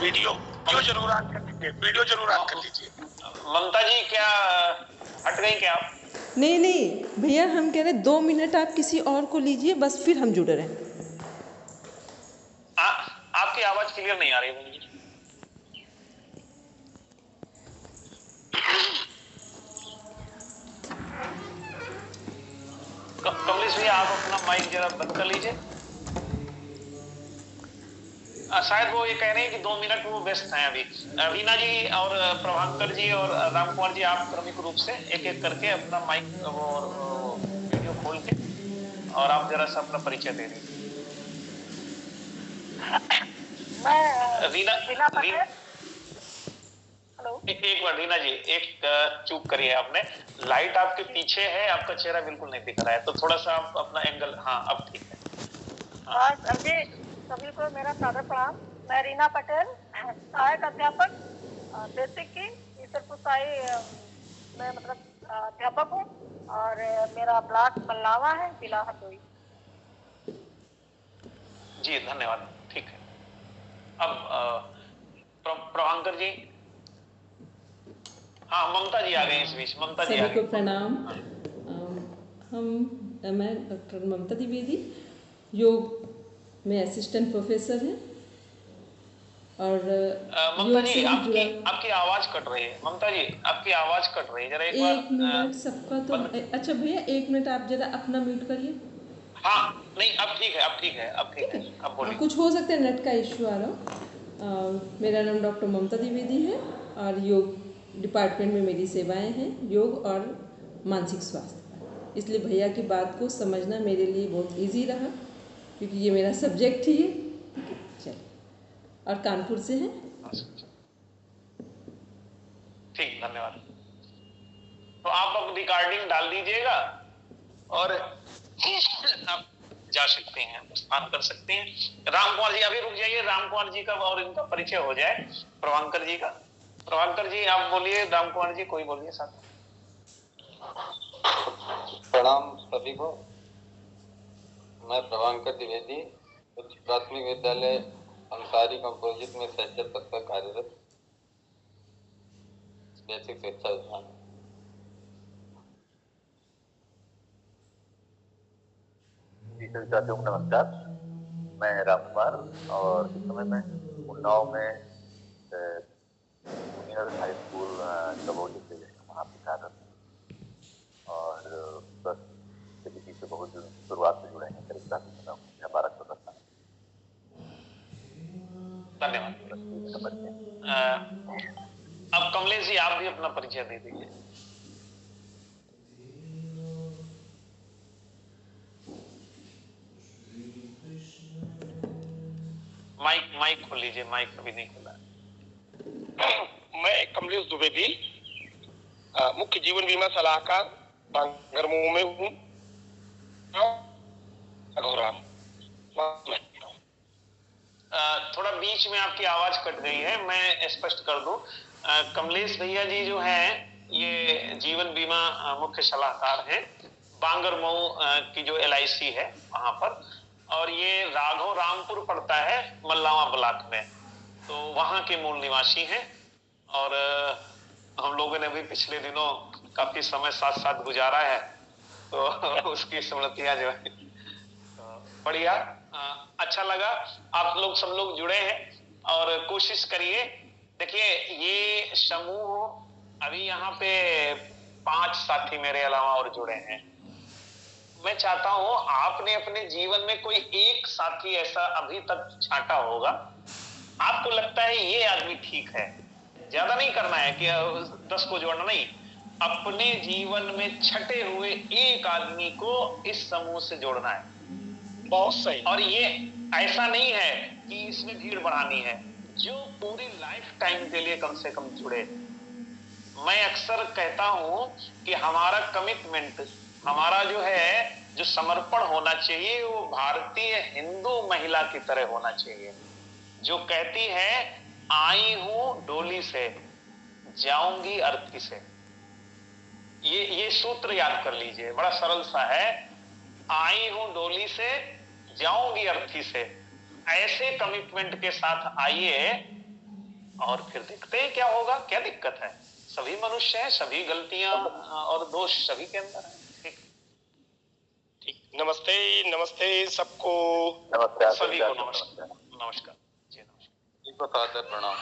वीडियो जरूर ऑन कर लीजिए, वीडियो जरूर ऑन कर लीजिए। ममता जी क्या हट गई क्या आप? नहीं नहीं भैया, हम कह रहे 2 मिनट आप किसी और को लीजिए, बस फिर हम जुड़ रहे हैं। आपकी आवाज क्लियर नहीं आ रही है। कमलेश भैया, आप अपना माइक जरा बंद कर लीजिए। शायद वो ये कह रहे हैं कि 2 मिनट वो व्यस्त हैं अभी। वीना जी और प्रभाकर जी और राम कुमार जी, आप क्रमिक रूप से एक एक करके अपना माइक और वीडियो खोल के और आप जरा सा अपना परिचय दे दीजिए। रीना, हेलो, एक बार रीना जी, एक चूक करी है आपने, लाइट आपके पीछे है, आपका चेहरा बिल्कुल नहीं दिख रहा है, तो थोड़ा सा आप अपना एंगल, हाँ अब ठीक है। सभी को मेरा सादर प्रणाम। मैं रीना पटेल, सहायक अध्यापक बेसिक की ईश्वरपुर साई मैं मतलब अध्यापक हूँ और मेरा ब्लॉक बल्लावा है, जिला हरदोई। जी धन्यवाद, ठीक है। अब प्रभाकर जी, हाँ ममता जी आ गई इस बीच, ममता जी आ सभी गई। को प्रणाम। मैं डॉक्टर ममता द्विवेदी, योग में असिस्टेंट प्रोफेसर हैं और ममता जी, आपकी आवाज कट रही है। ममता जी, आपकी आवाज कट रही है, जरा एक बार। 1 मिनट सबका तो अच्छा भैया, 1 मिनट आप जरा अपना म्यूट करिए। हाँ नहीं, अब ठीक है, अब ठीक है, अब ठीक है, अब बोलिए। कुछ हो सकता है नेट का इश्यू आ रहा हो। मेरा नाम डॉक्टर ममता द्विवेदी है और योग डिपार्टमेंट में मेरी सेवाएं हैं, योग और मानसिक स्वास्थ्य। इसलिए भैया की बात को समझना मेरे लिए बहुत इजी रहा, क्योंकि ये मेरा सब्जेक्ट ही है। ठीक है, चलिए। और कानपुर से हैं। ठीक, धन्यवाद। तो आप अब रिकॉर्डिंग डाल दीजिएगा और आप जा सकते हैं, प्रस्थान कर सकते हैं। राम कुमार जी अभी रुक जाइए, राम कुमार जी का और इनका परिचय हो जाए, प्रभाकर जी का। प्रभाकर जी आप बोलिए, राम कुमार जी कोई बोलिए साथ। प्रणाम सभी को। मैं प्रभाकर द्विवेदी, उच्च प्राथमिक विद्यालय अंसारी कंपोजिट में सहायक पद पर कार्यरत, बेसिक शिक्षा विभाग। जी सभी साथियों को नमस्कार। मैं राम कुमार और इस समय मैं उन्नाव में जूनियर हाई स्कूल कबौली से वहाँ पे कार्यरत और बस सीबीसी से बहुत शुरुआत से जुड़े हैं, करीब 12 साल। धन्यवाद। अब कमलेश जी आप भी अपना परिचय दे दीजिए। माइक खोल लीजिए, माइक अभी नहीं खुला। मैं कमलेश द्विवेदी, मुख्य जीवन बीमा सलाहकार बांगरमऊ में हूँ। थोड़ा बीच में आपकी आवाज कट गई है, मैं स्पष्ट कर दूं। कमलेश भैया जी जो हैं ये जीवन बीमा मुख्य सलाहकार हैं बांगरमऊ की जो LIC है वहां पर, और ये राघव रामपुर पड़ता है मल्लावा ब्लॉक में, तो वहां के मूल निवासी हैं। और हम लोगों ने भी पिछले दिनों काफी समय साथ साथ गुजारा है, तो उसकी स्मृतियां जो है बढ़िया, अच्छा लगा। आप लोग सब लोग जुड़े हैं और कोशिश करिए। देखिए ये समूह अभी यहाँ पे 5 साथी मेरे अलावा और जुड़े हैं। मैं चाहता हूं आपने अपने जीवन में कोई एक साथी ऐसा अभी तक छांटा होगा, आपको लगता है ये आदमी ठीक है। ज्यादा नहीं करना है कि 10 को जोड़ना, नहीं, अपने जीवन में छटे हुए एक आदमी को इस समूह से जोड़ना है। बहुत सही। और ये ऐसा नहीं है कि इसमें भीड़ बढ़ानी है, जो पूरी लाइफ टाइम के लिए कम से कम जुड़े। मैं अक्सर कहता हूं कि हमारा कमिटमेंट, हमारा जो है जो समर्पण होना चाहिए वो भारतीय हिंदू महिला की तरह होना चाहिए, जो कहती है आई हूं डोली से जाऊंगी अर्थी से। ये सूत्र याद कर लीजिए, बड़ा सरल सा है। आई हूं डोली से जाऊंगी अर्थी से। ऐसे कमिटमेंट के साथ आइए और फिर देखते हैं क्या होगा। क्या दिक्कत है, सभी मनुष्य हैं, सभी गलतियां और दोष सभी के अंदर है। ठीक, नमस्ते नमस्ते सबको। नमस्कार सभी को नमस्कार। नमस्कार जी, नमस्कार। प्रणाम।